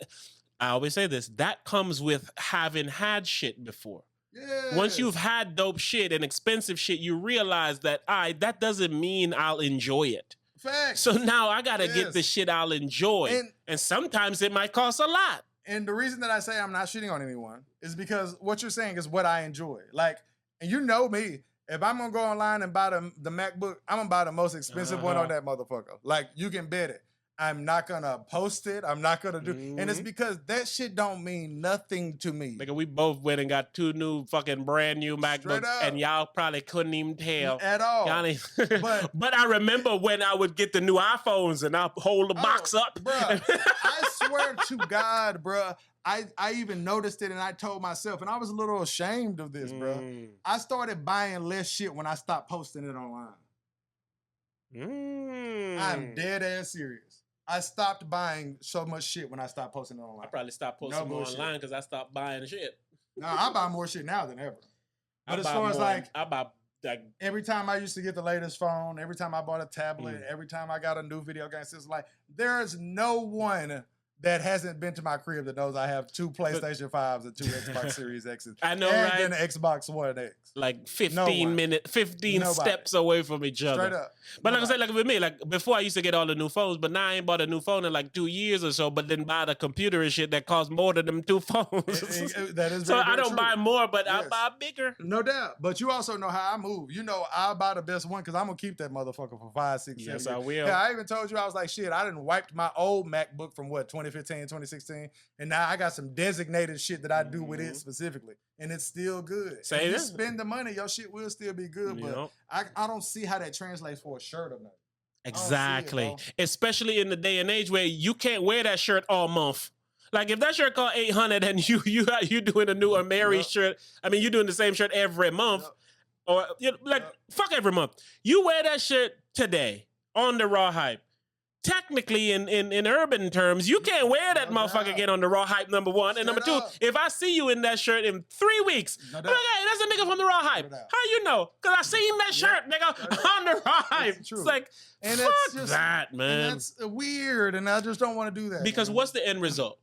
I always say this, that comes with having had shit before. Yes. Once you've had dope shit and expensive shit, you realize that that doesn't mean I'll enjoy it. Facts. So now I gotta get Yes. the shit I'll enjoy. And sometimes it might cost a lot. And the reason that I say I'm not shitting on anyone is because what you're saying is what I enjoy. Like, and you know me, if I'm gonna go online and buy the MacBook, I'm gonna buy the most expensive one on that motherfucker. Like, you can bet it. I'm not gonna post it. I'm not gonna do, and it's because that shit don't mean nothing to me. Nigga, we both went and got 2 new fucking brand new MacBooks, up. and y'all probably couldn't even tell At all. Y'all ain't- But- but I remember when I would get the new iPhones and I'll hold the box up. Bruh. I swear to God, bruh. I even noticed it and I told myself, and I was a little ashamed of this, bruh. I started buying less shit when I stopped posting it online. I'm dead ass serious. I stopped buying so much shit when I stopped posting it online. I probably stopped posting more bullshit. online because I stopped buying shit. No, I buy more shit now than ever. But I as buy far as more- like I buy like every time I used to get the latest phone, every time I bought a tablet, every time I got a new video game system, like there is no one that hasn't been to my crib that knows I have 2 PlayStation 5s and 2 Xbox Series X's. I know, and right? an Xbox One X. like No 15 one. 15 Nobody. steps away from each other. Straight up. But like I Nobody. said, like with me, like before I used to get all the new phones, but now I ain't bought a new phone in like 2 years or so, but then buy the computer and shit that costs more than them 2 phones. That is So very, I very don't true. buy more, but I Yes. buy bigger. No doubt. But you also know how I move. You know I'll buy the best one because I'm going to keep that motherfucker for 5, 6, 7 Yes, years. I will. Yeah, I even told you, I was like, shit, I done wiped my old MacBook from 2015, 2016. And now I got some designated shit that I do with it specifically. And it's still good. Say if you this. spend the money, your shit will still be good. But Yep. I don't see how that translates for a shirt or nothing. Exactly. bro. Especially in the day and age where you can't wear that shirt all month. Like if that shirt cost $800 and you doing a new Amiri Yep. shirt, I mean you doing the same shirt every month, Yep. or you know, like Yep. fuck every month. You wear that shirt today on the Raw Hype. Technically, in urban terms, you can't wear that No motherfucker doubt. again on the Raw Hype, number one. And number Straight two, up. if I see you in that shirt in 3 weeks, No I'm doubt. like, hey, that's a nigga from the Raw Hype. Straight up. How you know? Because I seen that shirt, nigga, Straight up. on the Raw Hype. That's true. It's like, And fuck that's just that, man. And that's weird. And I just don't want to do that. Because man. what's the end result?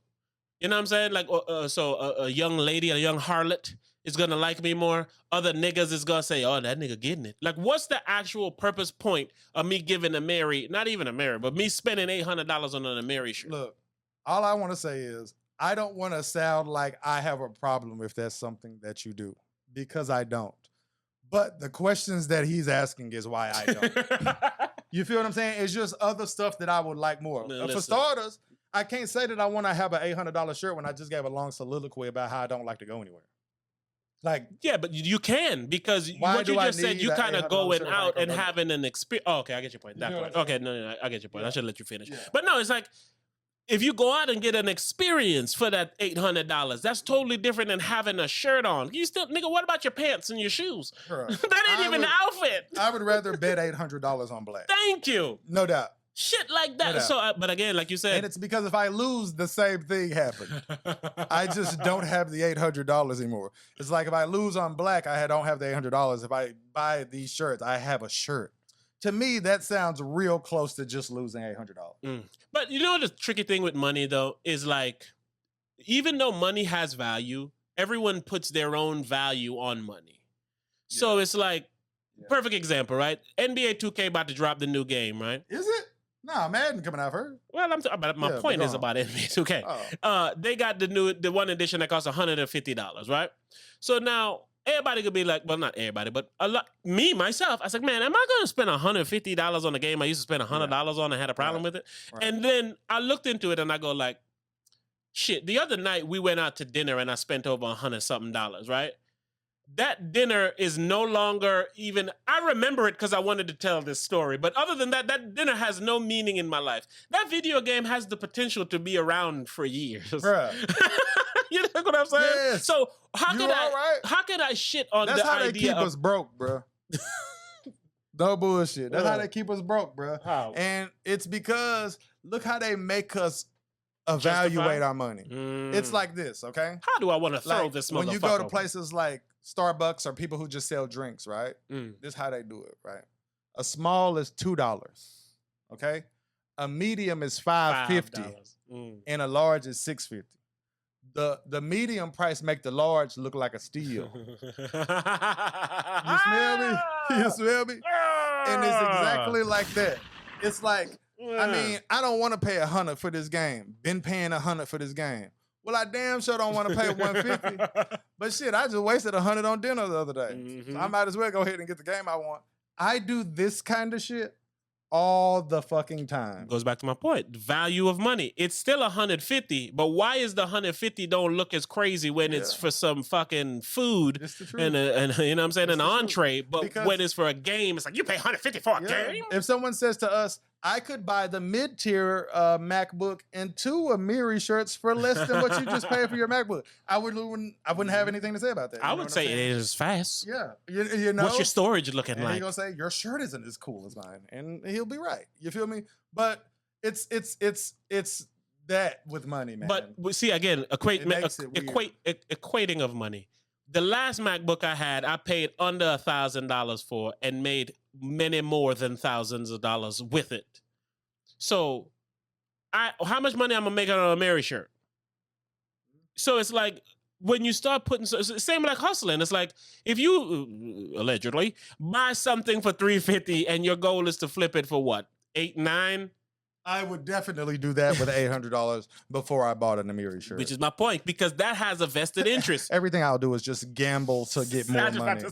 You know what I'm saying? Like, a young lady, a young harlot is going to like me more. Other niggas is going to say, oh, that nigga getting it. Like, what's the actual purpose point of me giving a Mary, not even a Mary, but me spending $800 on a Mary shirt? Look, all I want to say is I don't want to sound like I have a problem if that's something that you do, because I don't. But the questions that he's asking is why I don't. You feel what I'm saying? It's just other stuff that I would like more. Man, For listen. starters, I can't say that I want to have an $800 shirt when I just gave a long soliloquy about how I don't like to go anywhere. Like, Yeah, but you can because Why what do you I just said, need you a kind of $800 going shirt if I out can and go to- having an experience. Oh, okay, I get your point. That know point. what I'm Okay, no, I get your point. I Yeah. should let you finish. Yeah. But no, it's like if you go out and get an experience for that $800, that's totally different than having a shirt on. You still, nigga, what about your pants and your shoes? Bruh, That ain't I even the would- outfit. I would rather bet $800 on black. Thank you. No doubt. Shit like that. doubt. So, but again, like you said, And it's because if I lose, the same thing happens. I just don't have the $800 anymore. It's like if I lose on black, I don't have the $800. If I buy these shirts, I have a shirt. To me, that sounds real close to just losing $800. But you know the tricky thing with money though is like, even though money has value, everyone puts their own value on money. So it's like, perfect example, right? NBA 2K about to drop the new game, right? Is it? Nah, Madden coming out first. Well, but my Yeah, point but is go about NBA 2K. Oh. They got the one edition that costs $150, right? So now everybody could be like, well, not everybody, but a lot. Me myself, I was like, man, am I going to spend $150 on a game I used to spend $100 on and had a problem with it? Right. And then I looked into it and I go like, shit. The other night we went out to dinner and I spent over $100-something, right? That dinner is no longer even, I remember it because I wanted to tell this story. But other than that, that dinner has no meaning in my life. That video game has the potential to be around for years. Bruh. You know what I'm saying? Yes. So how You can all right? how can I shit on That's the how they idea keep of us broke, bro. No bullshit. That's how Yeah. they keep us broke, bro. how? And it's because look how they make us evaluate our money. It's like this, okay? how do I want to throw Like, this motherfucker? when you go to over? places like Starbucks or people who just sell drinks, right? This is how they do it, right? A small is $2, okay? A medium is $5.50, $5. and a large is $6.50. The medium price make the large look like a steal. You smell me? You smell me? And it's exactly like that. It's like, I mean, I don't want to pay $100 for this game. Been paying $100 for this game. Well, I damn sure don't want to pay $150. But shit, I just wasted $100 on dinner the other day. So I might as well go ahead and get the game I want. I do this kind of shit all the fucking time. Goes back to my point. The value of money. It's still $150, but why is the $150 don't look as crazy when it's for some fucking food It's the truth. and you know what I'm saying, It's an the truth. entree, but Because- when it's for a game, it's like you pay $150 for a Yeah. game. If someone says to us, I could buy the mid-tier MacBook and 2 Amiri shirts for less than what you just paid for your MacBook, I wouldn't have anything to say about that. I You know would what say I'm it saying? is fast. Yeah, you know. What's your storage looking And like? he's gonna say your shirt isn't as cool as mine, and he'll be right. You feel me? But it's that with money, man. But we see again, makes it weird. equating of money. The last MacBook I had, I paid under $1,000 for and made many more than thousands of dollars with it. So, how much money I'm gonna make on a Mary shirt? So it's like when you start putting, it's the same like hustling. It's like if you allegedly buy something for $350 and your goal is to flip it for what, 8, 9? I would definitely do that with $800 before I bought an Amiri shirt. Which is my point, because that has a vested interest. Everything I'll do is just gamble to get more money.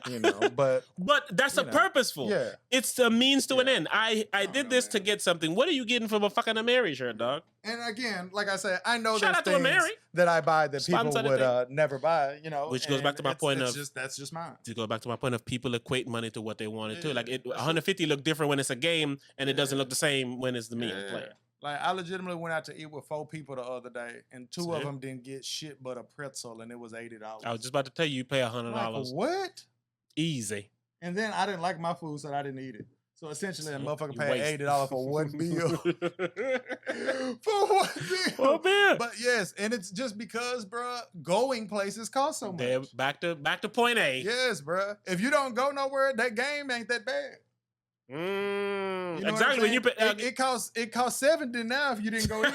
You know, but that's a purposeful. yeah. It's a means to an end. I did this to get something. What are you getting from a fucking Amiri shirt, dog? And again, like I said, I know Shout there's out to things Amiri. that I buy that people Sponsor the would never buy, you know. Which goes back to my and point it's of- just, that's just mine. To go back to my point of people equate money to what they want it to. Yeah, Like that's 150 look different when it's a game, and it doesn't look the same when it's the me player. Like I legitimately went out to eat with 4 people the other day, and 2 of See? them didn't get shit but a pretzel, and it was $80. I was just about to tell you pay $100 like, what? easy. And then I didn't like my food, so I didn't eat it. So essentially, a See? motherfucker You paid waste. $80 for one meal. For one meal. Well, man. But yes, and it's just because, bruh, going places cost so much. There, back to point A. Yes, bruh. If you don't go nowhere, that game ain't that bad. You know what I'm Exactly. When you saying? pay, it costs $70 now if you didn't go eat.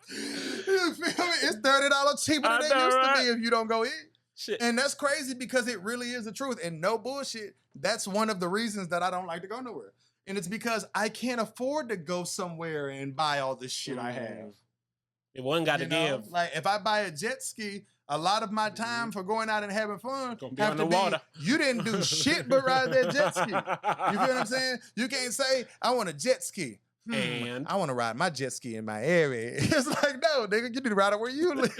You feel me? It's $30 cheaper I than know, it used right? to be if you don't go eat. Shit. And that's crazy because it really is the truth. And no bullshit, that's one of the reasons that I don't like to go nowhere. And it's because I can't afford to go somewhere and buy all this shit I have. If one got to You know? give. Like if I buy a jet ski, a lot of my time for going out and having fun Gonna be have to underwater. be, you didn't do shit but ride that jet ski. You feel what I'm saying? You can't say, I want a jet ski And I want to ride my jet ski in my area. It's like, no, nigga, you need to ride it where you live.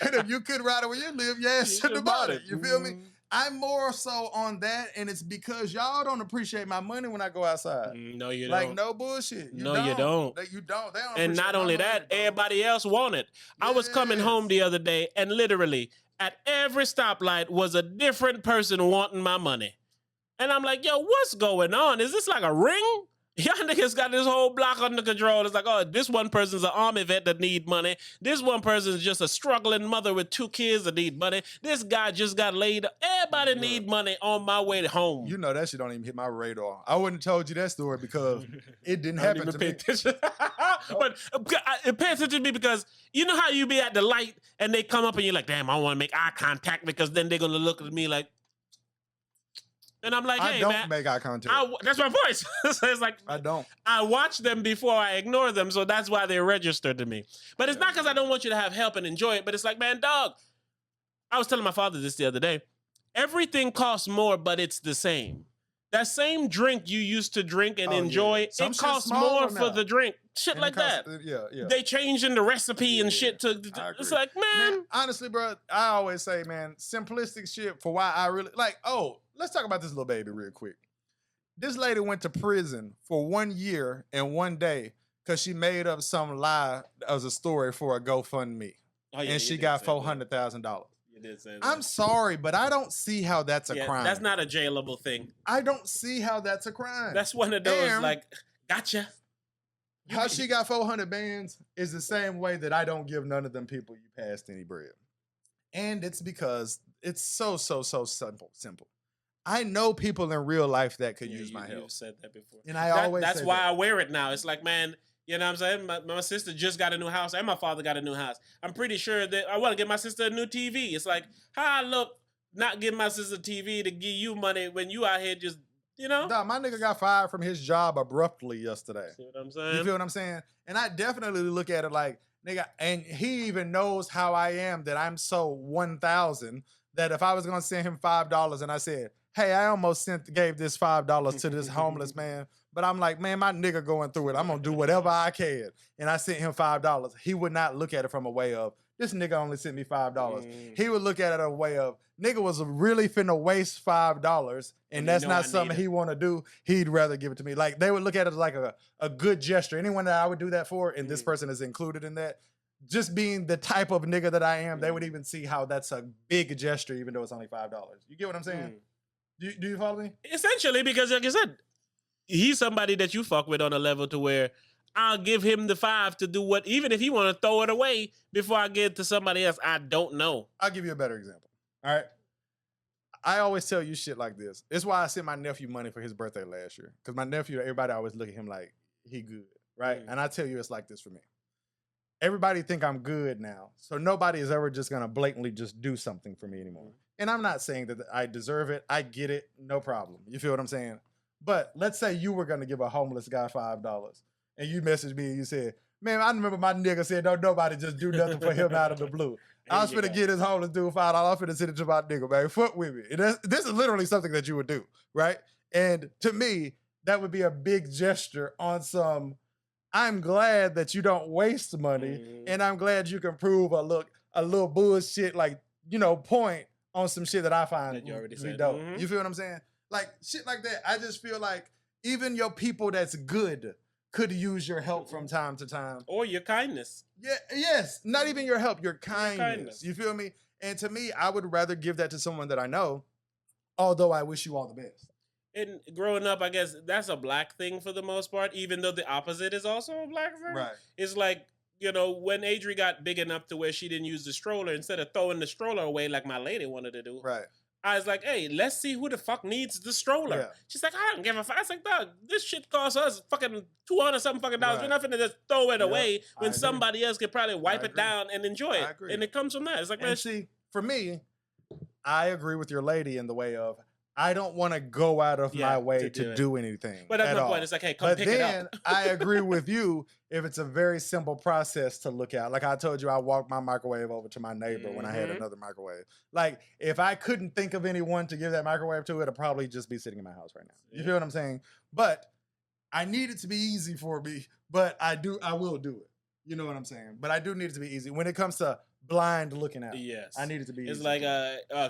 And if you couldn't ride it where you live, your ass shouldn't have bought it. You feel me? I'm more so on that, and it's because y'all don't appreciate my money when I go outside. No, you Like, don't. no bullshit. You don't. You don't. They don't And not only that, everybody else want it. I was coming home the other day, and literally at every stoplight was a different person wanting my money. And I'm like, yo, what's going on? Is this like a ring? Y'all niggas got this whole block under control. It's like, oh, this one person's an army vet that need money. This one person's just a struggling mother with 2 kids that need money. This guy just got laid up. Everybody need money on my way home. You know that shit don't even hit my radar. I wouldn't have told you that story because it didn't happen to me. But pay attention to me because you know how you be at the light and they come up and you're like, damn, I want to make eye contact because then they're going to look at me like, and I'm like, hey, man. I don't don't make eye contact. That's my voice. So it's like, I don't. I watch them before I ignore them, so that's why they're registered to me. But it's not because I don't want you to have help and enjoy it, but it's like, man, dog, I was telling my father this the other day. Everything costs more, but it's the same. That same drink you used to drink and enjoy, it costs more for the drink. Shit like that. Yeah. They changing the recipe and shit to it's like, man. Honestly, bro, I always say, man, simplistic shit for why I really like, let's talk about this little baby real quick. This lady went to prison for 1 year and 1 day because she made up some lie as a story for a GoFundMe. And she got $400,000. I'm sorry, but I don't see how that's a crime. That's not a jailable thing. I don't see how that's a crime. That's one of those like, gotcha. How she got 400 bands is the same way that I don't give none of them people you passed any bread. And it's because it's so simple. I know people in real life that could use my help. You've said that before. And that's why I wear it now. It's like, man, you know what I'm saying? My sister just got a new house and my father got a new house. I'm pretty sure that I want to get my sister a new TV. It's like, how I look not give my sister a TV to give you money when you out here just, you know? Nah, my nigga got fired from his job abruptly yesterday. See what I'm saying? You feel what I'm saying? And I definitely look at it like, nigga, and he even knows how I am, that I'm so 1,000 that if I was going to send him $5 and I said, hey, I almost gave this $5 to this homeless man, but I'm like, man, my nigga going through it. I'm going to do whatever I can. And I sent him $5. He would not look at it from a way of, this nigga only sent me $5. He would look at it a way of, nigga was really finna waste $5, and that's not something he want to do. He'd rather give it to me. Like, they would look at it as like a good gesture. Anyone that I would do that for, and this person is included in that, just being the type of nigga that I am, they would even see how that's a big gesture, even though it's only $5. You get what I'm saying? Do you follow me? Essentially, because like I said, he's somebody that you fuck with on a level to where I'll give him the $5 to do what, even if he want to throw it away before I get it to somebody else I don't know. I'll give you a better example. All right. I always tell you shit like this. It's why I sent my nephew money for his birthday last year. Because my nephew, everybody always look at him like he good, right? And I tell you it's like this for me. Everybody think I'm good now. So nobody is ever just going to blatantly just do something for me anymore. And I'm not saying that I deserve it. I get it. No problem. You feel what I'm saying? But let's say you were going to give a homeless guy $5 and you messaged me and you said, man, I remember my nigga said, don't nobody just do nothing for him out of the blue. I was finna get this homeless dude $5. I'm finna send it to my nigga, man. Fuck with me. And this is literally something that you would do, right? And to me, that would be a big gesture on some, I'm glad that you don't waste money, and I'm glad you can prove a little bullshit, like, you know, point on some shit that I find that you already really said. dope. You feel what I'm saying? Like, shit like that. I just feel like even your people that's good could use your help from time to time. Or your kindness. Yeah, yes. Not even your help, your kindness. You feel me? And to me, I would rather give that to someone that I know, although I wish you all the best. And growing up, I guess that's a black thing for the most part, even though the opposite is also a black thing. Right. It's like, you know, when Adri got big enough to where she didn't use the stroller, instead of throwing the stroller away like my lady wanted to do. Right. I was like, hey, let's see who the fuck needs the stroller. Yeah. She's like, I don't give a fuck. I was like, dog, this shit costs us fucking $200-something fucking dollars. We're not finna just throw it away when somebody else could probably wipe it down and enjoy it. And it comes from that. It's like, man, see, for me, I agree with your lady in the way of, I don't want to go out of my way to do anything. But that's my point. It's like, hey, come pick it up. But then I agree with you if it's a very simple process to look at. Like I told you, I walked my microwave over to my neighbor when I had another microwave. Like if I couldn't think of anyone to give that microwave to, it'd probably just be sitting in my house right now. You feel what I'm saying? But I need it to be easy for me, but I will do it. You know what I'm saying? But I do need it to be easy. When it comes to blind looking out, Yes. I need it to be It's easy. like,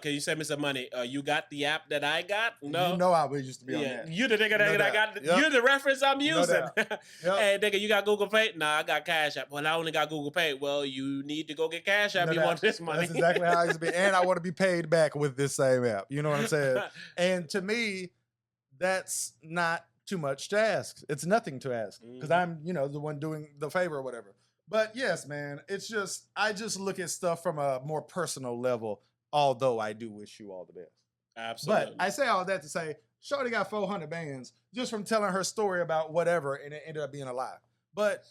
can you send me some money? You got the app that I got? No. You know I used to be on that. You the nigga that I got. Yep. You're the reference I'm using. Yep. Hey, nigga, you got Google Pay? Nah, I got Cash App. Well, I only got Google Pay. Well, you need to go get Cash App. You want this money. That's exactly how I used to be. And I want to be paid back with this same app. You know what I'm saying? And to me, that's not too much to ask. It's nothing to ask because I'm, the one doing the favor or whatever. But yes, man, it's just, I just look at stuff from a more personal level, although I do wish you all the best. Absolutely. But I say all that to say, Shorty got 400 bands just from telling her story about whatever, and it ended up being a lie. But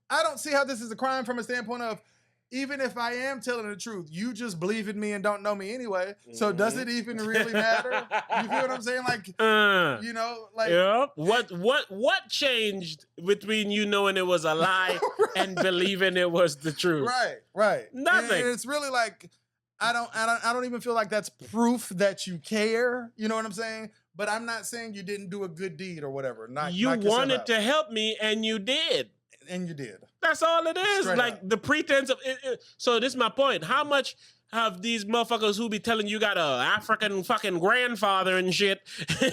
I don't see how this is a crime from a standpoint of, even if I am telling the truth, you just believe in me and don't know me anyway. So does it even really matter? You feel what I'm saying? Like, yeah. What changed between you knowing it was a lie and believing it was the truth? Right. Nothing. And it's really like, I don't even feel like that's proof that you care. You know what I'm saying? But I'm not saying you didn't do a good deed or whatever. You wanted to help me and you did. And you did. That's all it is. Straight like up. The pretense of it. So this is my point. How much have these motherfuckers who be telling you got a African fucking grandfather and shit,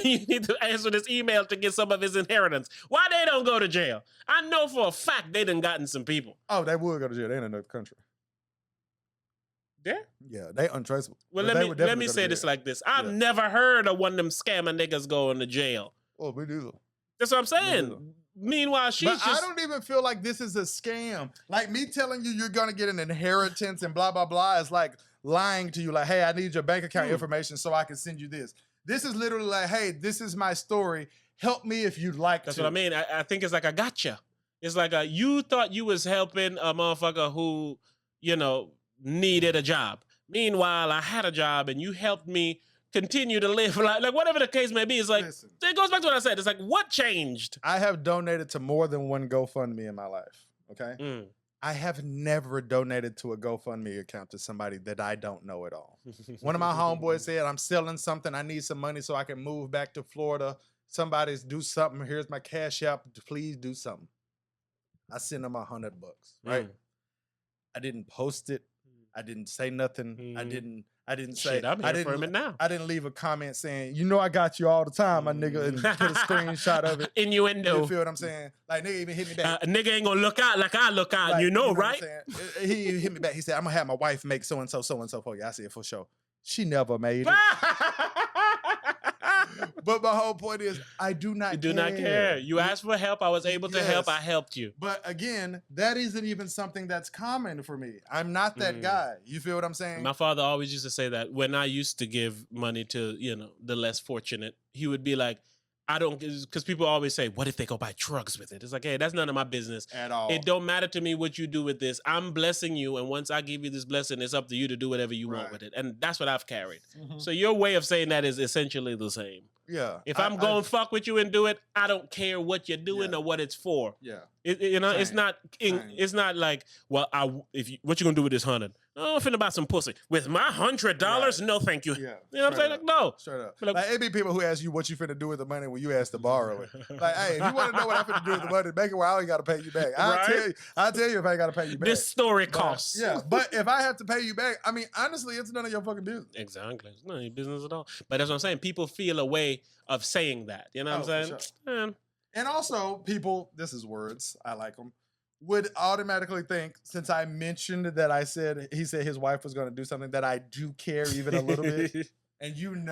you need to answer this email to get some of his inheritance? Why they don't go to jail? I know for a fact they done gotten some people. Oh, they would go to jail. They in another country. Yeah? Yeah, they untraceable. Well, But let me say this like this. I've never heard of one of them scammer niggas going to jail. Oh, we do. That's what I'm saying. Meanwhile, I don't even feel like this is a scam. Like me telling you you're gonna get an inheritance and blah blah blah is like lying to you. Like, hey, I need your bank account information so I can send you this. This is literally like, hey, this is my story. Help me if you'd like to. That's what I mean. I think it's like a gotcha. It's like you thought you was helping a motherfucker who, needed a job. Meanwhile, I had a job and you helped me continue to live like whatever the case may be. It's like, Listen, it goes back to what I said. It's like, what changed? I have donated to more than one GoFundMe in my life. Okay. I have never donated to a GoFundMe account to somebody that I don't know at all. One of my homeboys said, I'm selling something. I need some money so I can move back to Florida. Somebody's do something. Here's my cash app. Please do something. I sent them $100, right? I didn't post it. I didn't say nothing. I didn't say. Shit, I'm here for it now. I didn't leave a comment saying, I got you all the time, my nigga, and put a screenshot of it. Innuendo. You feel what I'm saying? Like, nigga even hit me back. A nigga ain't gonna look out like I look out, Like, right? What I'm saying? He hit me back. He said, I'm gonna have my wife make so-and-so for you. I said, for sure. She never made it. But my whole point is, I do not care. You do not care. You asked for help. I was able to help. I helped you. But again, that isn't even something that's common for me. I'm not that guy. You feel what I'm saying? My father always used to say that when I used to give money to, the less fortunate, he would be like, I don't, because people always say, what if they go buy drugs with it? It's like, hey, that's none of my business. At all. It don't matter to me what you do with this. I'm blessing you. And once I give you this blessing, it's up to you to do whatever you want with it. And that's what I've carried. So your way of saying that is essentially the same. Yeah. If I'm going to fuck with you and do it, I don't care what you're doing or what it's for. Yeah. It's not. It's not like, well, what you gonna do with this 100? Oh, I'm finna buy some pussy with my $100. No, thank you. Yeah. You know what I'm saying? Like, no. Straight up. Like, it be people who ask you what you finna do with the money when you ask to borrow it. Like, hey, if you want to know what I'm finna do with the money, make it where I ain't got to pay you back. I'll tell you if I ain't got to pay you back. This story costs. Yeah, but if I have to pay you back, I mean, honestly, it's none of your fucking business. Exactly. It's none of your business at all. But that's what I'm saying. People feel a way of saying that. You know what I'm saying? Sure. And also, people, this is words, I like them, would automatically think, since I mentioned that he said his wife was going to do something, that I do care even a little bit. And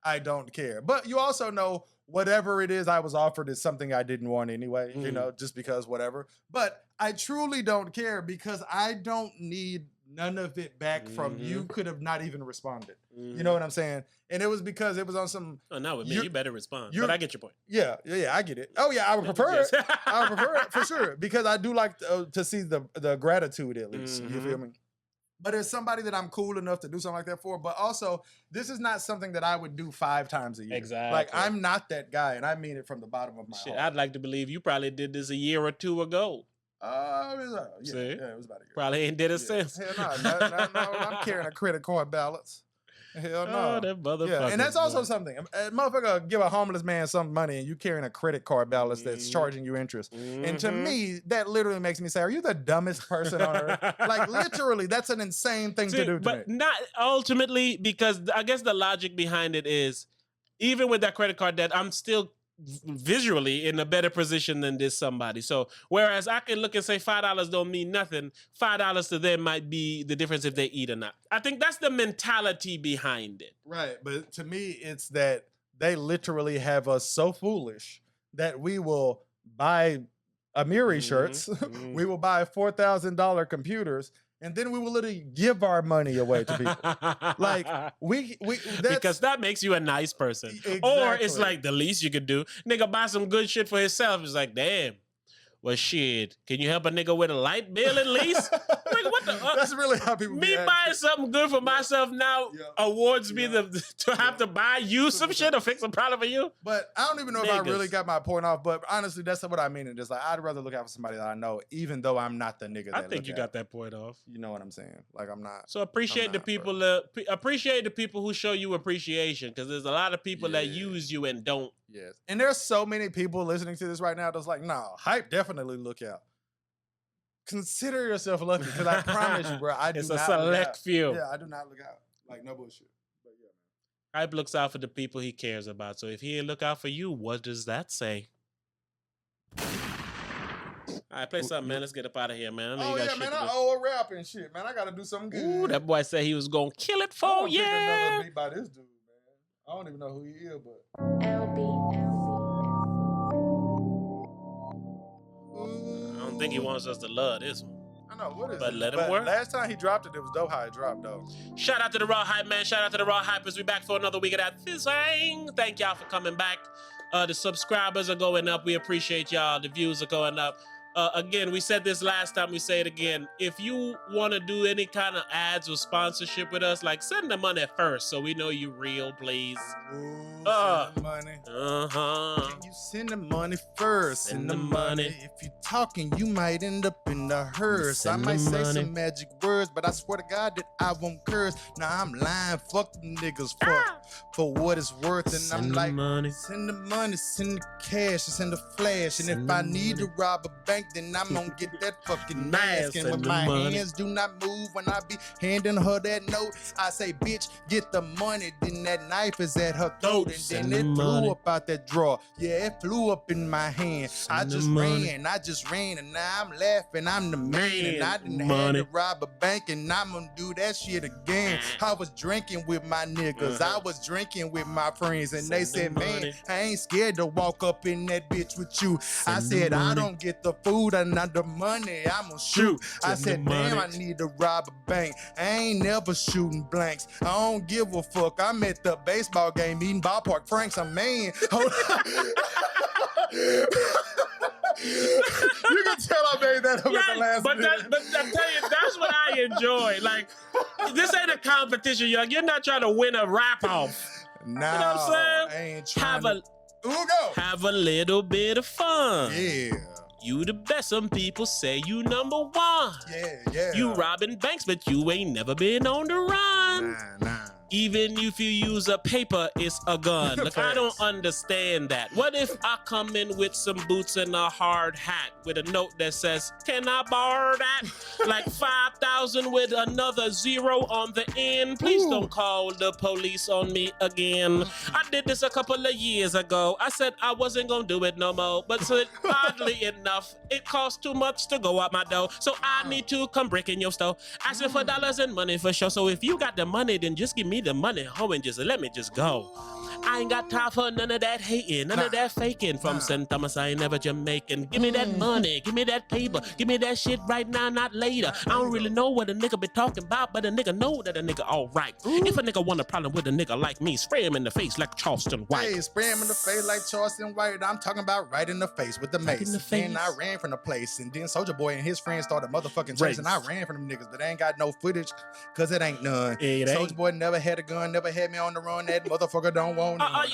I don't care. But you also know whatever it is I was offered is something I didn't want anyway, just because whatever. But I truly don't care because I don't need none of it back from you. Could have not even responded. You know what I'm saying? And it was because it was on some. Oh, no, with me, you better respond. But I get your point. Yeah, I get it. Oh yeah, I would prefer it. I would prefer it for sure because I do like to see the gratitude at least. You feel me? But it's somebody that I'm cool enough to do something like that for. But also, this is not something that I would do 5 times a year. Exactly. Like, I'm not that guy, and I mean it from the bottom of my heart. I'd like to believe you probably did this a year or 2 ago. It was about a year. Probably ain't did it since. Hell no, I'm carrying a credit card balance. Hell no. Oh, that motherfucker. Yeah, and that's also something. A motherfucker give a homeless man some money and you carrying a credit card balance that's charging you interest. And to me, that literally makes me say, are you the dumbest person on earth? Like, literally, that's an insane thing to do to but me. not ultimately, because I guess the logic behind it is, even with that credit card debt, I'm still visually in a better position than this somebody. So whereas I can look and say $5 don't mean nothing, $5 to them might be the difference if they eat or not. I think that's the mentality behind it. Right, but to me, it's that they literally have us so foolish that we will buy Amiri shirts, we will buy $4,000 computers, and then we will literally give our money away to people. Like that's, because that makes you a nice person. Exactly. Or it's like the least you could do. Nigga buy some good shit for himself. It's like, damn. Well, shit. Can you help a nigga with a light bill at least? Nigga, what the? That's really how people. Me buying something good for myself now awards me to have to buy you some shit or fix a problem for you. But I don't even know if I really got my point off. But honestly, that's what I mean. And just like, I'd rather look out for somebody that I know, even though I'm not the nigga. I think you got that point off. You know what I'm saying? Like, I'm not. So appreciate the people. Appreciate the people who show you appreciation, because there's a lot of people that use you and don't. Yes, and there's so many people listening to this right now that's like, no, Hype definitely look out. Consider yourself lucky, because I promise you, bro, I do it's not a select few. Yeah, I do not look out. Like, no bullshit. But yeah, man. Hype looks out for the people he cares about. So if he ain't look out for you, what does that say? All right, play something, man. Let's get up out of here, man. I know Oh you got yeah, shit man, to I do. owe a rap and shit, man. I gotta do something good. Ooh, that boy said he was gonna kill it I for wanna pick yeah. another beat by this dude, man. I don't even know who he is, but I don't think he wants us to love this one. I know what is But it? let him work. Last time he dropped it, it was dope how it dropped though. Shout out to the Raw Hype, man. Shout out to the Raw Hypers. We back for another week of that fizzing. Thank y'all for coming back. The subscribers are going up. We appreciate y'all. The views are going up. Again, we said this last time. We say it again. If you want to do any kind of ads or sponsorship with us, like, send the money first so we know you real, please. Ooh, send the money. Can you send the money first? Send the money. If you talking, you might end up in the hearse. Send I might the say money. some magic words, but I swear to God that I won't curse. Nah, I'm lying. Fuck them niggas. Fuck for what it's worth. And Send I'm the like, money. send the money, send the cash, send the flash. And Send if the I need money. to rob a bank, then I'm gonna get that fucking mask. And Send when the my money. hands do not move when I be handing her that note, I say, bitch, get the money. Then that knife is at her throat. And Send then the it flew money. up out that drawer. Yeah, it flew up in my hand. I Send the just money. ran, and now I'm laughing. I'm the man, and I didn't have Money. to rob a bank, and I'm gonna do that shit again. I was drinking with my niggas. I was drinking with my friends, and they Send said, the man, money. I ain't scared to walk up in that bitch with you. I Send the said, I money. don't get the food and not the money. I'm gonna shoot. I Send said, the damn, money. I need to rob a bank. I ain't never shooting blanks. I don't give a fuck. I'm at the baseball game eating ballpark franks. I'm man. Hold on. You can tell I made that up at the last but minute. but I tell you, that's what I enjoy. Like, this ain't a competition. You're not trying to win a rap off. No, You know what I'm saying? I ain't trying Have to. a Ooh, go. have a little bit of fun. Yeah. You the best. Some people say you number one. Yeah. You robbing banks, but you ain't never been on the run. Nah. Even if you use a paper, it's a gun. Look, I don't understand that. What if I come in with some boots and a hard hat with a note that says, can I borrow that? Like 5,000 with another zero on the end. Please don't call the police on me again. I did this a couple of years ago. I said I wasn't gonna do it no more. But so oddly enough, it costs too much to go out my door. So I need to come break in your store. Asking for dollars and money for sure. So if you got the money, then just give me the money home and just let me just go. I ain't got time for none of that hating, none of that faking. From St. Thomas, I ain't never Jamaican. Give me that money, give me that paper, give me that shit right now, not later. I don't really know what a nigga be talking about, but a nigga know that a nigga alright. If a nigga want a problem with a nigga like me, spray him in the face like Charleston White. Hey, spray him in the face like Charleston White. I'm talking about right in the face with the in mace. the Then I face. ran from the place, and then Soulja Boy and his friends started motherfucking Race. chasing. I ran from them niggas, but they ain't got no footage, cause it ain't none. It ain't. Soulja Boy never had a gun, never had me on the run. That motherfucker don't want none. I'm like,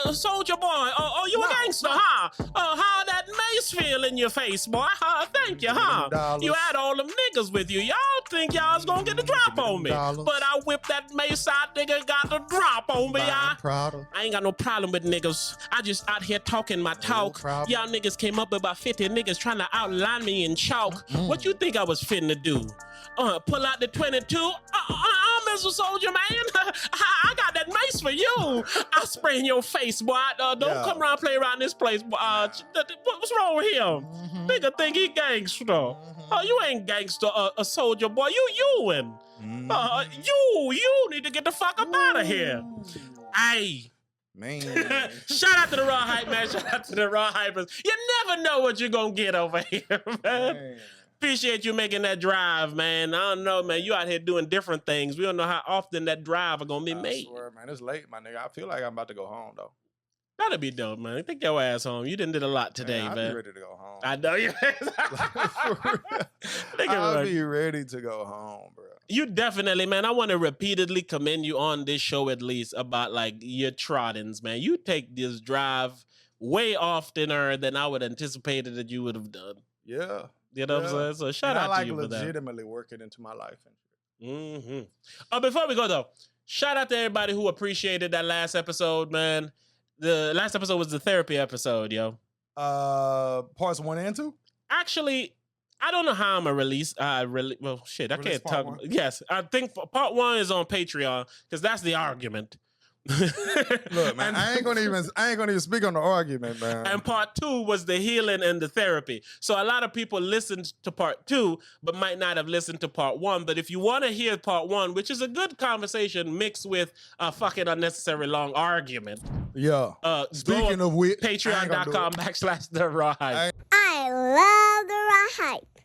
Soulja Boy, you a gangster, huh? How that mace feel in your face, boy? Thank you, huh? $1 million. You had all them niggas with you. Y'all think y'all was gonna get the drop on me. $dollars. But I whipped that mace out, nigga, and got the drop on me, I'm y'all. proud of. I ain't got no problem with niggas. I just out here talking my talk. problem. Y'all niggas came up with about 50 niggas trying to outline me in chalk. What you think I was finna do? Pull out the 22? Mr. Soulja, man. I got that mace for you. I spray in your face, boy. Don't come around play around this place, boy. What's wrong with him? Nigga think he gangster. Oh, you ain't gangster, a soldier, boy. You win. You need to get the fuck up out of here. Hey. Man. Shout out to the Raw Hype, man. Shout out to the Raw Hypers. You never know what you're gonna get over here, man. Appreciate you making that drive, man. I don't know, man. You out here doing different things. We don't know how often that drive are gonna be made. I swear, man, it's late, my nigga. I feel like I'm about to go home, though. That'll be dope, man. Take your ass home. You done did a lot today, man. I'll be ready to go home. I know you. I'll be ready to go home, bro. You definitely, man. I want to repeatedly commend you on this show, at least, about like your trottings, man. You take this drive way oftener than I would anticipate that you would have done. Yeah. You know what I'm saying? So shout out to you for that. I legitimately working into my life. Before we go though, shout out to everybody who appreciated that last episode, man. The last episode was the therapy episode, yo. Parts 1 and 2? Actually, I don't know how I'm gonna release. Well, shit, I can't talk. Yes, I think part 1 is on Patreon because that's the argument. Look, man, I ain't gonna even speak on the argument, man. And part 2 was the healing and the therapy. So a lot of people listened to part 2, but might not have listened to part 1. But if you want to hear part 1, which is a good conversation mixed with a fucking unnecessary long argument. Yeah. Speaking of which, Patreon.com/the Raw Hype. I love the Raw Hype.